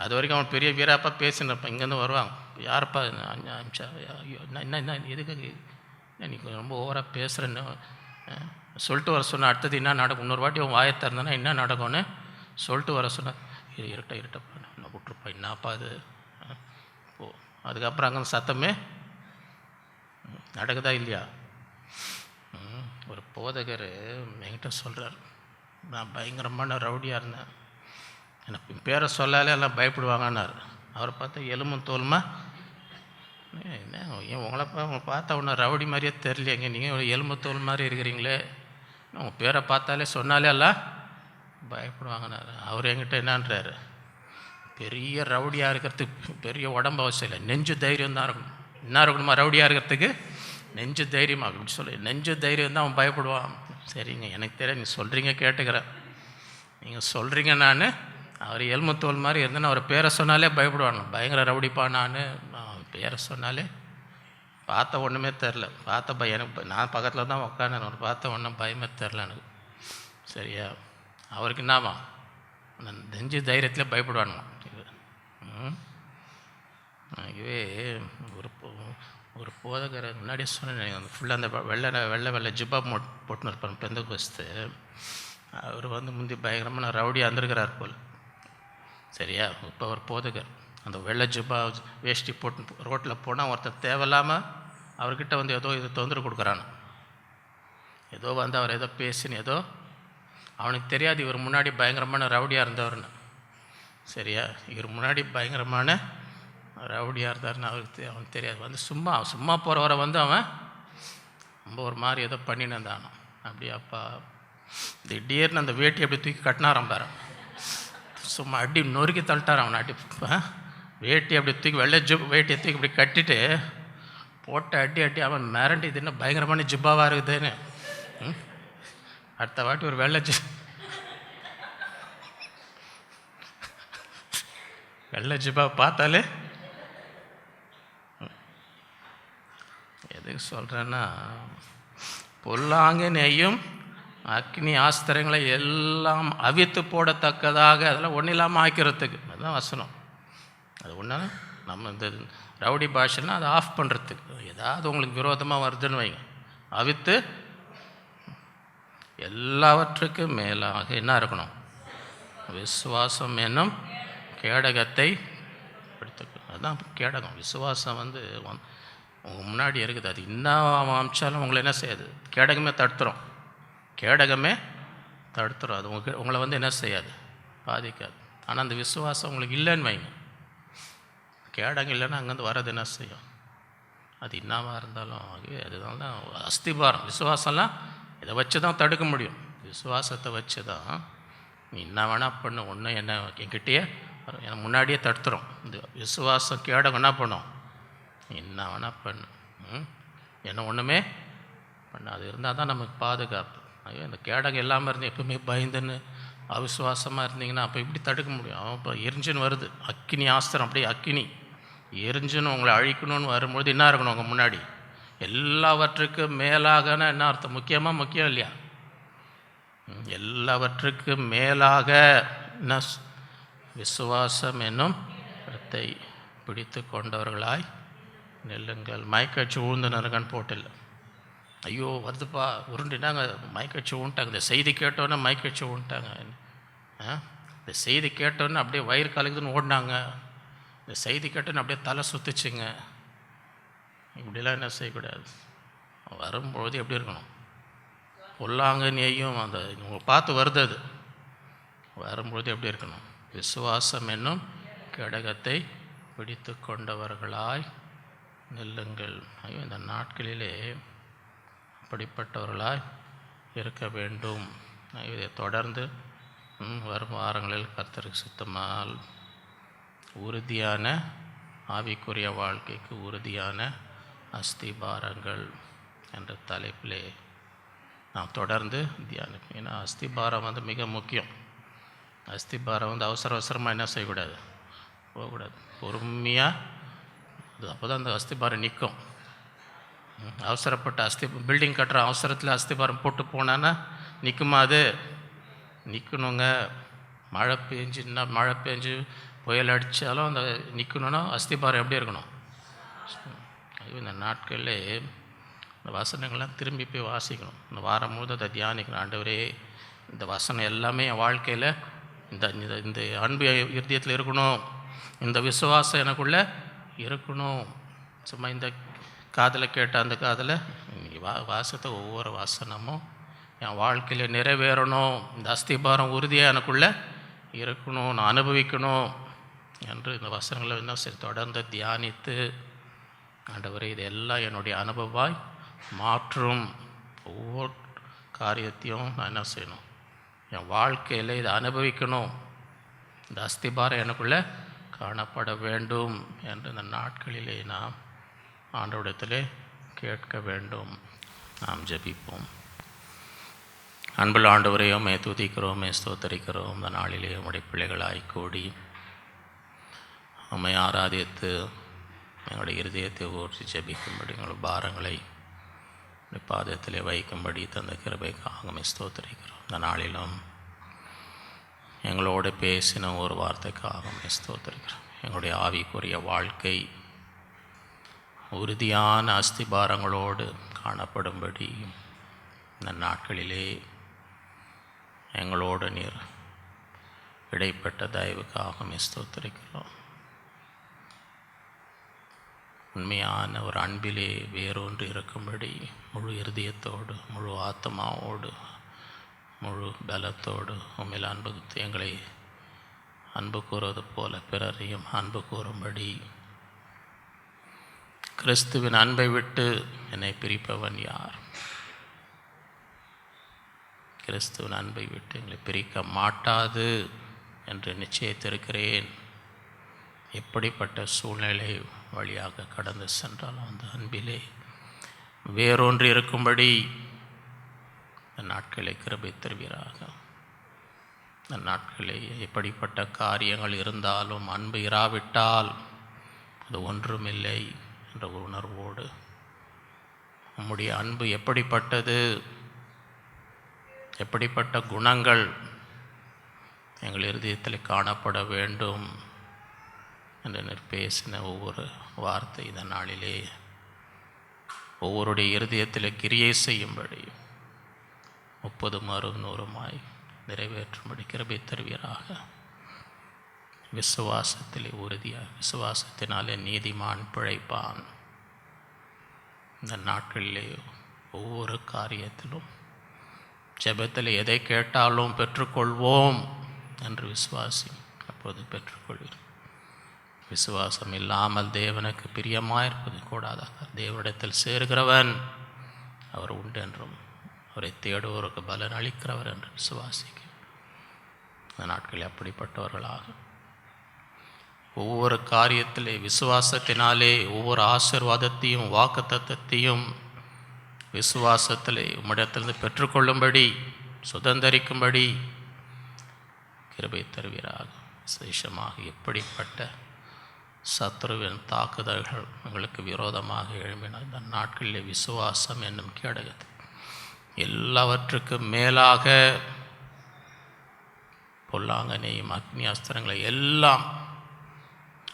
அது வரைக்கும் அவன் பெரிய வீராப்பா பேசின்னு இருப்பான். இங்கேருந்து வருவாங்க, யாருப்பா அமிச்சா, என்ன எதுக்கு நீ ரொம்ப ஓவராக பேசுகிறேன்னு சொல்லிட்டு வர சொன்ன. அடுத்தது என்ன நடக்கும்? இன்னொரு வாட்டி அவன் வாயை திறந்தனா என்ன நடக்கும்னு சொல்லிட்டு வர சொன்னார். இது இருட்டப்பா என்ன விட்டுருப்பா, என்னப்பா அது போ. அதுக்கப்புறம் அங்கே சத்தமே நடக்குதா இல்லையா? ஒரு போதகர் என்கிட்ட சொல்கிறார், நான் பயங்கரமான ரவுடியாக இருந்தேன், எனக்கு பேரை சொல்லாலே எல்லாம் பயப்படுவாங்கன்னார். அவரை பார்த்தா எலும்பும் தோலுமா, என்ன ஏன் உங்களை பார்த்தா ஒன்றும் ரவுடி மாதிரியே தெரியலையேங்க, நீங்கள் எலும்பு தோல் மாதிரி இருக்கிறீங்களே, உங்கள் பேரை பார்த்தாலே சொன்னாலே எல்லாம் பயப்படுவாங்கன்னாரு. அவர் என்கிட்ட என்னான்றாரு, பெரிய ரவுடியாக இருக்கிறதுக்கு பெரிய உடம்பு அவசியம் இல்லை, நெஞ்சு தைரியம் தான் இருக்கணும். என்ன இருக்கணுமா ரவுடியாக இருக்கிறதுக்கு? நெஞ்சு தைரியமா அப்படின்னு சொல்லி, நெஞ்சு தைரியம் தான் அவன் பயப்படுவான். சரிங்க, எனக்கு தெரியும், நீங்கள் சொல்கிறீங்க கேட்டுக்கிறேன், நீங்கள் சொல்கிறீங்க. நான் அவர் எலும்புத்தோல் மாதிரி இருந்தேன்னு அவர் பேரை சொன்னாலே பயப்படுவாங்க, பயங்கர ரவுடிப்பா நான் பேரை சொன்னாலே பார்த்த ஒன்றுமே தெரில, பார்த்த பயம் எனக்கு, நான் பக்கத்தில் தான் உட்காந்து ஒரு பார்த்த ஒன்றும் பயமே தெரில எனக்கு. சரியா? அவருக்கு என்னவா அந்த நெஞ்சு தைரியத்தில் பயப்படுவானுங்க. இதுவே ஒரு போதகரை முன்னாடியே சொன்னேன், அந்த ஃபுல்லாக அந்த வெள்ளை ஜிப்பா போட்டுன்னு இருப்பாங்க பெந்தகோஸ்து. அவர் முந்தி பயங்கரமான ரவுடியாக இருந்திருக்கிறார் போல். சரியா? இப்போ அவர் போதகர் அந்த வெள்ளை ஜிப்பா வேஷ்டி போட்டு ரோட்டில் போனால் ஒருத்தர் தேவையில்லாமல் அவர்கிட்ட ஏதோ இது தொந்தரவு கொடுக்குறானு, ஏதோ அவர் ஏதோ பேசின்னு, ஏதோ அவனுக்கு தெரியாது இவர் முன்னாடி பயங்கரமான ரவுடியாக இருந்தவர்னு. சரியா? இவர் முன்னாடி பயங்கரமான ரவுடியாக இருந்தார்னு அவனுக்கு தெரியாது. சும்மா போகிறவரை அவன் ரொம்ப ஒரு மாதிரி ஏதோ பண்ணின்னு இருந்தானோ. அப்படியாப்பா திடீர்னு அந்த வேட்டி அப்படி தூக்கி கட்டினாராம் பாரு, சும்மா அடி நொறுக்கி தள்ளிட்டார் அவனை. அடி வேட்டி அப்படி தூக்கி வேட்டியை தூக்கி அப்படி கட்டிட்டு போட்ட அடி அவன் மிரண்டி, இது என்ன பயங்கரமான ஜிப்பாவாக இருக்குதுன்னு. அடுத்த வாட்டி ஒரு வெள்ளை ஜிப்பா பார்த்தாலே, எதுக்கு சொல்கிறேன்னா, பொல்லாங்கு நெய்யும் அக்னி ஆஸ்திரங்களை எல்லாம் அவித்து போடத்தக்கதாக அதெல்லாம் ஒன்றும் இல்லாமல் ஆக்கிறதுக்கு, அதுதான் வசனம். அது ஒன்றா நம்ம இந்த ரவுடி பாஷைன்னா அதை ஆஃப் பண்ணுறதுக்கு, ஏதாவது உங்களுக்கு விரோதமாக வருதுன்னு வைங்க, அவித்து எல்லாவற்றுக்கும் மேலாக என்ன இருக்கணும், விசுவாசம் என்னும் கேடகத்தை எடுத்துக்கணும். அதுதான் கேடகம். விசுவாசம் உங்கள் முன்னாடி இருக்குது, அது இன்னும் அமிச்சாலும் உங்களை என்ன செய்யாது, கேடகமே தடுத்துரும். அது உங்களை என்ன செய்யாது, பாதிக்காது. ஆனால் அந்த விசுவாசம் உங்களுக்கு இல்லைன்னு வைங்க, கேடகம் இல்லைன்னா அங்கேருந்து வர்றது என்ன செய்யும், அது என்னவாக இருந்தாலும் அதுதான் தான் அஸ்திபாரம். விசுவாசம்லாம் இதை வச்சு தான் தடுக்க முடியும். விசுவாசத்தை வச்சு தான் நீ என்ன வேணால் பண்ணு, ஒன்று என்ன என்கிட்டயே எனக்கு முன்னாடியே தடுத்துரும். இந்த விசுவாசம் கேடகம் என்ன பண்ணும், நீ என்ன வேணால் பண்ணு, என்ன ஒன்றுமே பண்ண. அது இருந்தால் தான் நமக்கு பாதுகாப்பு. ஐயோ இந்த கேடகம் இல்லாமல் இருந்து எப்பவுமே பயந்துன்னு அவிசுவாசமாக இருந்தீங்கன்னா அப்போ இப்படி தடுக்க முடியும். அவன் இப்போ எரிஞ்சுன்னு வருது, அக்கினி ஆஸ்திரம், அப்படியே அக்கினி எரிஞ்சுன்னு உங்களை அழிக்கணும்னு வரும்பொழுது என்ன இருக்கணும், உங்கள் முன்னாடி எல்லாவற்றுக்கும் மேலாகனா என்ன அர்த்தம், முக்கியம் இல்லையா, எல்லாவற்றுக்கும் மேலாக என்ன, விசுவாசம் என்னும் இடத்தை பிடித்து கொண்டவர்களாய் நெல்லுங்கள். மயக்கடிச்சு ஊழ்ந்து நறுங்கன்னு போட்டில்லை. ஐயோ வருதுப்பா உருண்டுனாங்க, மயக்கடிச்சு ஊன்ட்டாங்க. இந்த செய்தி கேட்டோன்னே மயக்கடிச்சு ஊன்ட்டாங்க. இந்த செய்தி கேட்டோன்னே அப்படியே வயிறு கலக்குதுன்னு ஓடினாங்க. இந்த செய்தி கேட்டோன்னு அப்படியே தலை சுற்றுச்சுங்க. இப்படிலாம் என்ன செய்யக்கூடாது. வரும்பொழுது எப்படி இருக்கணும், பொல்லாங்க நெய்யும் அந்த உங்களை பார்த்து வருது, அது வரும்பொழுது எப்படி இருக்கணும், விசுவாசம் என்னும் கேடகத்தை பிடித்து கொண்டவர்களாய் நெல்லுங்கள். ஐயோ இந்த நாட்களிலே அப்படிப்பட்டவர்களாய் இருக்க வேண்டும். இதை தொடர்ந்து வரும் வாரங்களில் கர்த்தருக்கு சுத்தமால் உறுதியான ஆவிக்குரிய வாழ்க்கைக்கு உறுதியான அஸ்திபாரங்கள் என்ற தலைப்பிலே நாம் தொடர்ந்து தியானம். ஏன்னா அஸ்திபாரம் மிக முக்கியம். அஸ்திபாரம் அவசரமாக என்ன செய்யக்கூடாது, போகக்கூடாது. பொறுமையாக அது அப்போ தான் அந்த அஸ்திபாரம் நிற்கும். அவசரப்பட்ட பில்டிங் கட்டுற அவசரத்தில் அஸ்திபாரம் போட்டு போனான்னா நிற்குமா, அது நிற்கணுங்க. மழை பெஞ்சு புயல் அடித்தாலும் அந்த நிற்கணுன்னா அஸ்திபாரம் எப்படி இருக்கணும். இந்த நாட்களில் இந்த வசனங்கள்லாம் திரும்பி போய் வாசிக்கணும். இந்த வாரம் முழுது அதை தியானிக்கணும். ஆண்டவரே இந்த வசனம் எல்லாமே என் வாழ்க்கையில் இந்த இந்த அன்பு இருதயத்தில் இருக்கணும், இந்த விசுவாசம் எனக்குள்ளே இருக்கணும். சும்மா இந்த காதில் கேட்ட அந்த காதில் வாசத்தை ஒவ்வொரு வசனமும் என் வாழ்க்கையில் நிறைவேறணும். இந்த அஸ்திபாரம் உறுதியாக எனக்குள்ளே இருக்கணும், நான் அனுபவிக்கணும் என்று இந்த வசனங்களை என்ன தொடர்ந்து தியானித்து, ஆண்டவரே இதெல்லாம் என்னுடைய அனுபவமாய் மாற்றும். ஒவ்வொரு காரியத்தையும் நான் என்ன செய்யணும், என் வாழ்க்கையில் இதை அனுபவிக்கணும். இந்த அஸ்திபாரம் எனக்குள்ளே காணப்பட வேண்டும் என்று இந்த நாட்களிலே நாம் ஆண்டவரிடத்திலே கேட்க வேண்டும். நாம் ஜெபிப்போம். அன்புள்ள ஆண்டவரே, உம்மை துதிக்கிறோம், உம்மை ஸ்தோத்தரிக்கிறோம். இந்த நாளிலே உம்முடைய பிள்ளைகளாய் கூடி உம்மை ஆராதித்து எங்களுடைய இருதயத்தை ஊற்றி ஜெபிக்கும்படி எங்களுடைய பாரங்களை பாதத்திலே வைக்கும்படி தந்த கிருபைக்காக ஸ்தோத்திரிக்கிறோம். இந்த நாளிலும் எங்களோடு பேசின ஒரு வார்த்தைக்காக ஸ்தோத்திரிக்கிறோம். எங்களுடைய ஆவிக்குரிய வாழ்க்கை உறுதியான அஸ்திபாரங்களோடு காணப்படும்படி இந்த நாட்களிலே எங்களோடு நீர் இடைப்பட்ட தயவுக்காக ஸ்தோத்திரிக்கிறோம். உண்மையான ஒரு அன்பிலே வேறொன்று இருக்கும்படி முழு இருதயத்தோடு, முழு ஆத்மாவோடு, முழு பலத்தோடு உண்மையில் எங்களை அன்பு கூறுவது போல பிறரையும் அன்பு கூறும்படி, கிறிஸ்துவின் அன்பை விட்டு என்னை பிரிப்பவன் யார்? கிறிஸ்துவின் அன்பை விட்டு எங்களை பிரிக்க மாட்டாது என்று நிச்சயித்திருக்கிறேன். எப்படிப்பட்ட சூழ்நிலை வழியாக கடந்து சென்றாலும் அந்த அன்பிலே வேறொன்று இருக்கும்படி இந்த நாட்களை கிருபை தருவீராக. இந்த நாட்களே எப்படிப்பட்ட காரியங்கள் இருந்தாலும் அன்பு இராவிட்டால் அது ஒன்றுமில்லை என்ற உணர்வோடு நம்முடைய அன்பு எப்படிப்பட்டது, எப்படிப்பட்ட குணங்கள் எங்கள் இருதயத்தில் காணப்பட வேண்டும் என்று பேசின ஒவ்வொரு வார்த்தை இந்த நாளிலே ஒவ்வொருடைய இருதயத்தில் கிரியை செய்யும்படி 30 100 நிறைவேற்றும்படி கிருபை தருவீராக. விசுவாசத்திலே உறுதியாக, விசுவாசத்தினாலே நீதிமான் பிழைப்பான். இந்த நாட்களிலே ஒவ்வொரு காரியத்திலும் ஜெபத்தில் எதை கேட்டாலும் பெற்றுக்கொள்வோம் என்று விசுவாசி, அப்போது பெற்றுக்கொள்வீர். விசுவாசம் இல்லாமல் தேவனுக்கு பிரியமாயிருப்பது கூடாதாக. தேவனிடத்தில் சேருகிறவன் அவர் உண்டு என்றும் அவரை தேடுவோருக்கு பலன் அளிக்கிறவர் என்று விசுவாசிக்க இந்த நாட்களில் அப்படிப்பட்டவர்களாக ஒவ்வொரு காரியத்திலே விசுவாசத்தினாலே ஒவ்வொரு ஆசீர்வாதத்தையும் வாக்குத்தத்தத்தையும் விசுவாசத்திலே உம்மிடத்திலிருந்து பெற்றுக்கொள்ளும்படி, சுதந்தரிக்கும்படி கிருபை தருவீராக. விசேஷமாக எப்படிப்பட்ட சத்ருவின் தாக்குதல்கள் உங்களுக்கு விரோதமாக எழும்பின இந்த நாட்களில் விசுவாசம் என்னும் கேடகத்தை எல்லாவற்றுக்கும் மேலாக பொல்லாங்கனையும் அக்னி அஸ்திரங்களை எல்லாம்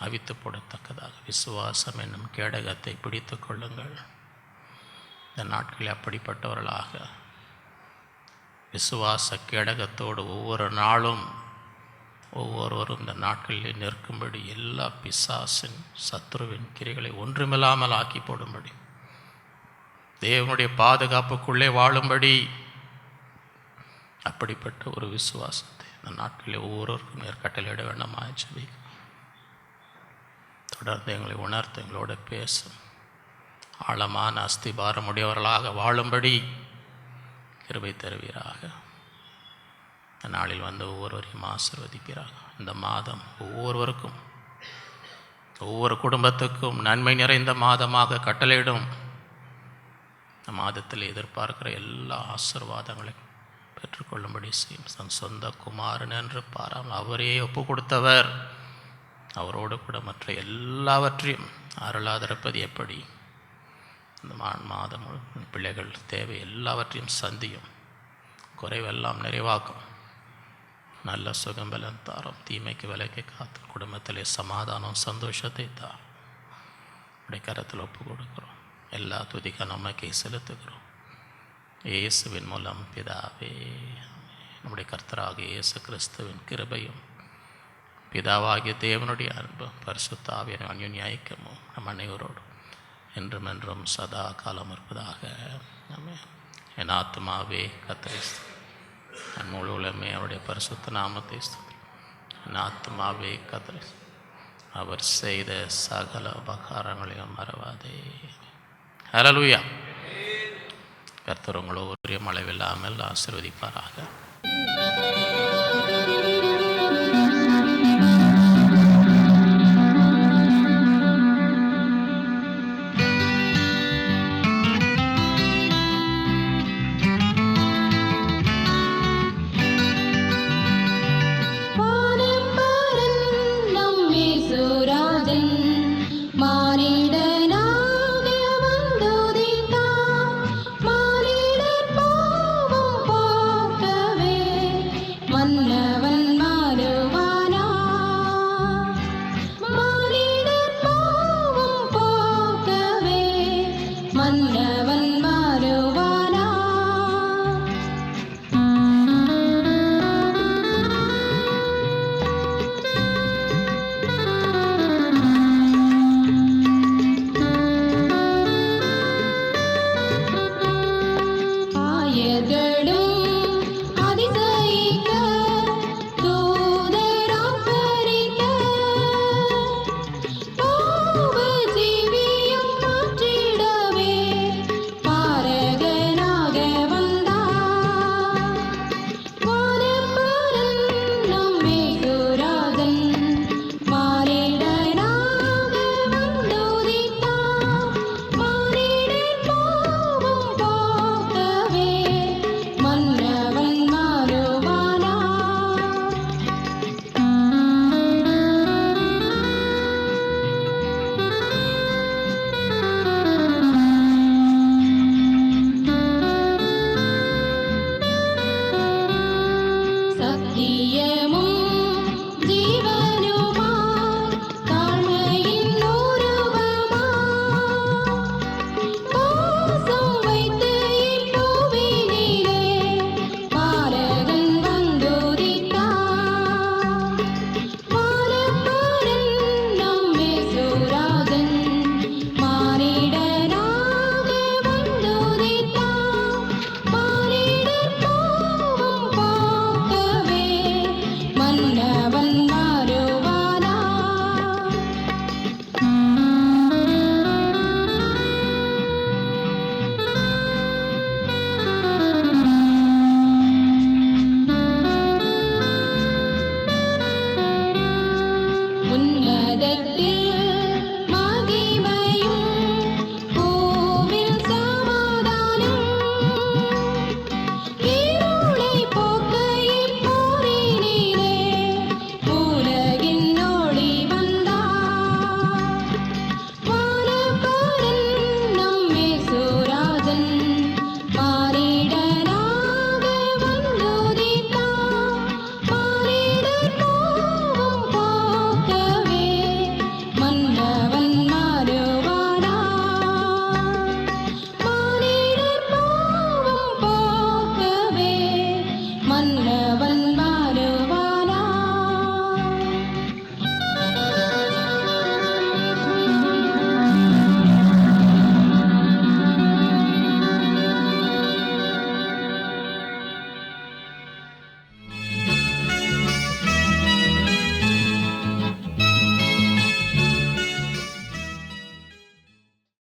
அவித்து போடத்தக்கதாக விசுவாசம் என்னும் கேடகத்தை பிடித்து கொள்ளுங்கள். இந்த நாட்களில் அப்படிப்பட்டவர்களாக விசுவாச கேடகத்தோடு ஒவ்வொரு நாளும் ஒவ்வொருவரும் இந்த நாட்களில் நிற்கும்படி எல்லா பிசாசின் சத்ருவின் கிரைகளை ஒன்றுமில்லாமல் ஆக்கி போடும்படி, தேவனுடைய பாதுகாப்புக்குள்ளே வாழும்படி அப்படிப்பட்ட ஒரு விசுவாசத்தை இந்த நாட்களில் ஒவ்வொருவருக்கும் கட்டளையிட வேண்டாமா சொல்லி தொடர்ந்து எங்களை உணர்த்து எங்களோட பேசும் ஆழமான அஸ்திபாரமுடையவர்களாக வாழும்படி கிருபை தருவீராக. இந்த நாளில் வந்து ஒவ்வொருவரையும் ஆசீர்வதிப்பீராக. இந்த மாதம் ஒவ்வொருவருக்கும், ஒவ்வொரு குடும்பத்துக்கும் நன்மை நிறைந்த மாதமாக கட்டளையிடும். இந்த மாதத்தில் எதிர்பார்க்கிற எல்லா ஆசீர்வாதங்களையும் பெற்றுக்கொள்ளும்படி செய்யும். தன் சொந்த குமாரன் என்று பாராமல் அவரே ஒப்பு கொடுத்தவர் அவரோடு கூட மற்ற எல்லாவற்றையும் அருளாதிருப்பது எப்படி? இந்த மாதம் பிள்ளைகள் தேவை எல்லாவற்றையும் சந்தியும், குறைவெல்லாம் நிறைவாக்கும், நல்ல சுகம்பலம் தாரும், தீமைக்கு விலைக்கு காத்து குடும்பத்திலே சமாதானம் சந்தோஷத்தை தார். கரத்தில் ஒப்பு கொடுக்கிறோம். எல்லா துதிக்க நமக்கே செலுத்துகிறோம். இயேசுவின் மூலம் பிதாவே. நம்முடைய கர்த்தராகிய இயேசு கிறிஸ்துவின் கிருபையும் பிதாவாகிய தேவனுடைய அன்பும் பரிசுத்த ஆவியின் அந்யோன்ய ஐக்கியமும் நம் அனைவரோடும் என்றும் என்றும் சதா காலம் இருப்பதாக. ஆமென். என் ஆத்மாவே கர்த்தரை என் முழு உலகமே அவருடைய பரிசுத்த நாமத்தை ஸ்துதி. என் ஆத்மாவே கர்த்தரை அவர் செய்த சகல உபகாரங்களையும் மறவாதே. ஹல்லேலூயா. கர்த்தர் உங்களை ஒரே மழைவில்லாமல் ஆசீர்வதிப்பாராக.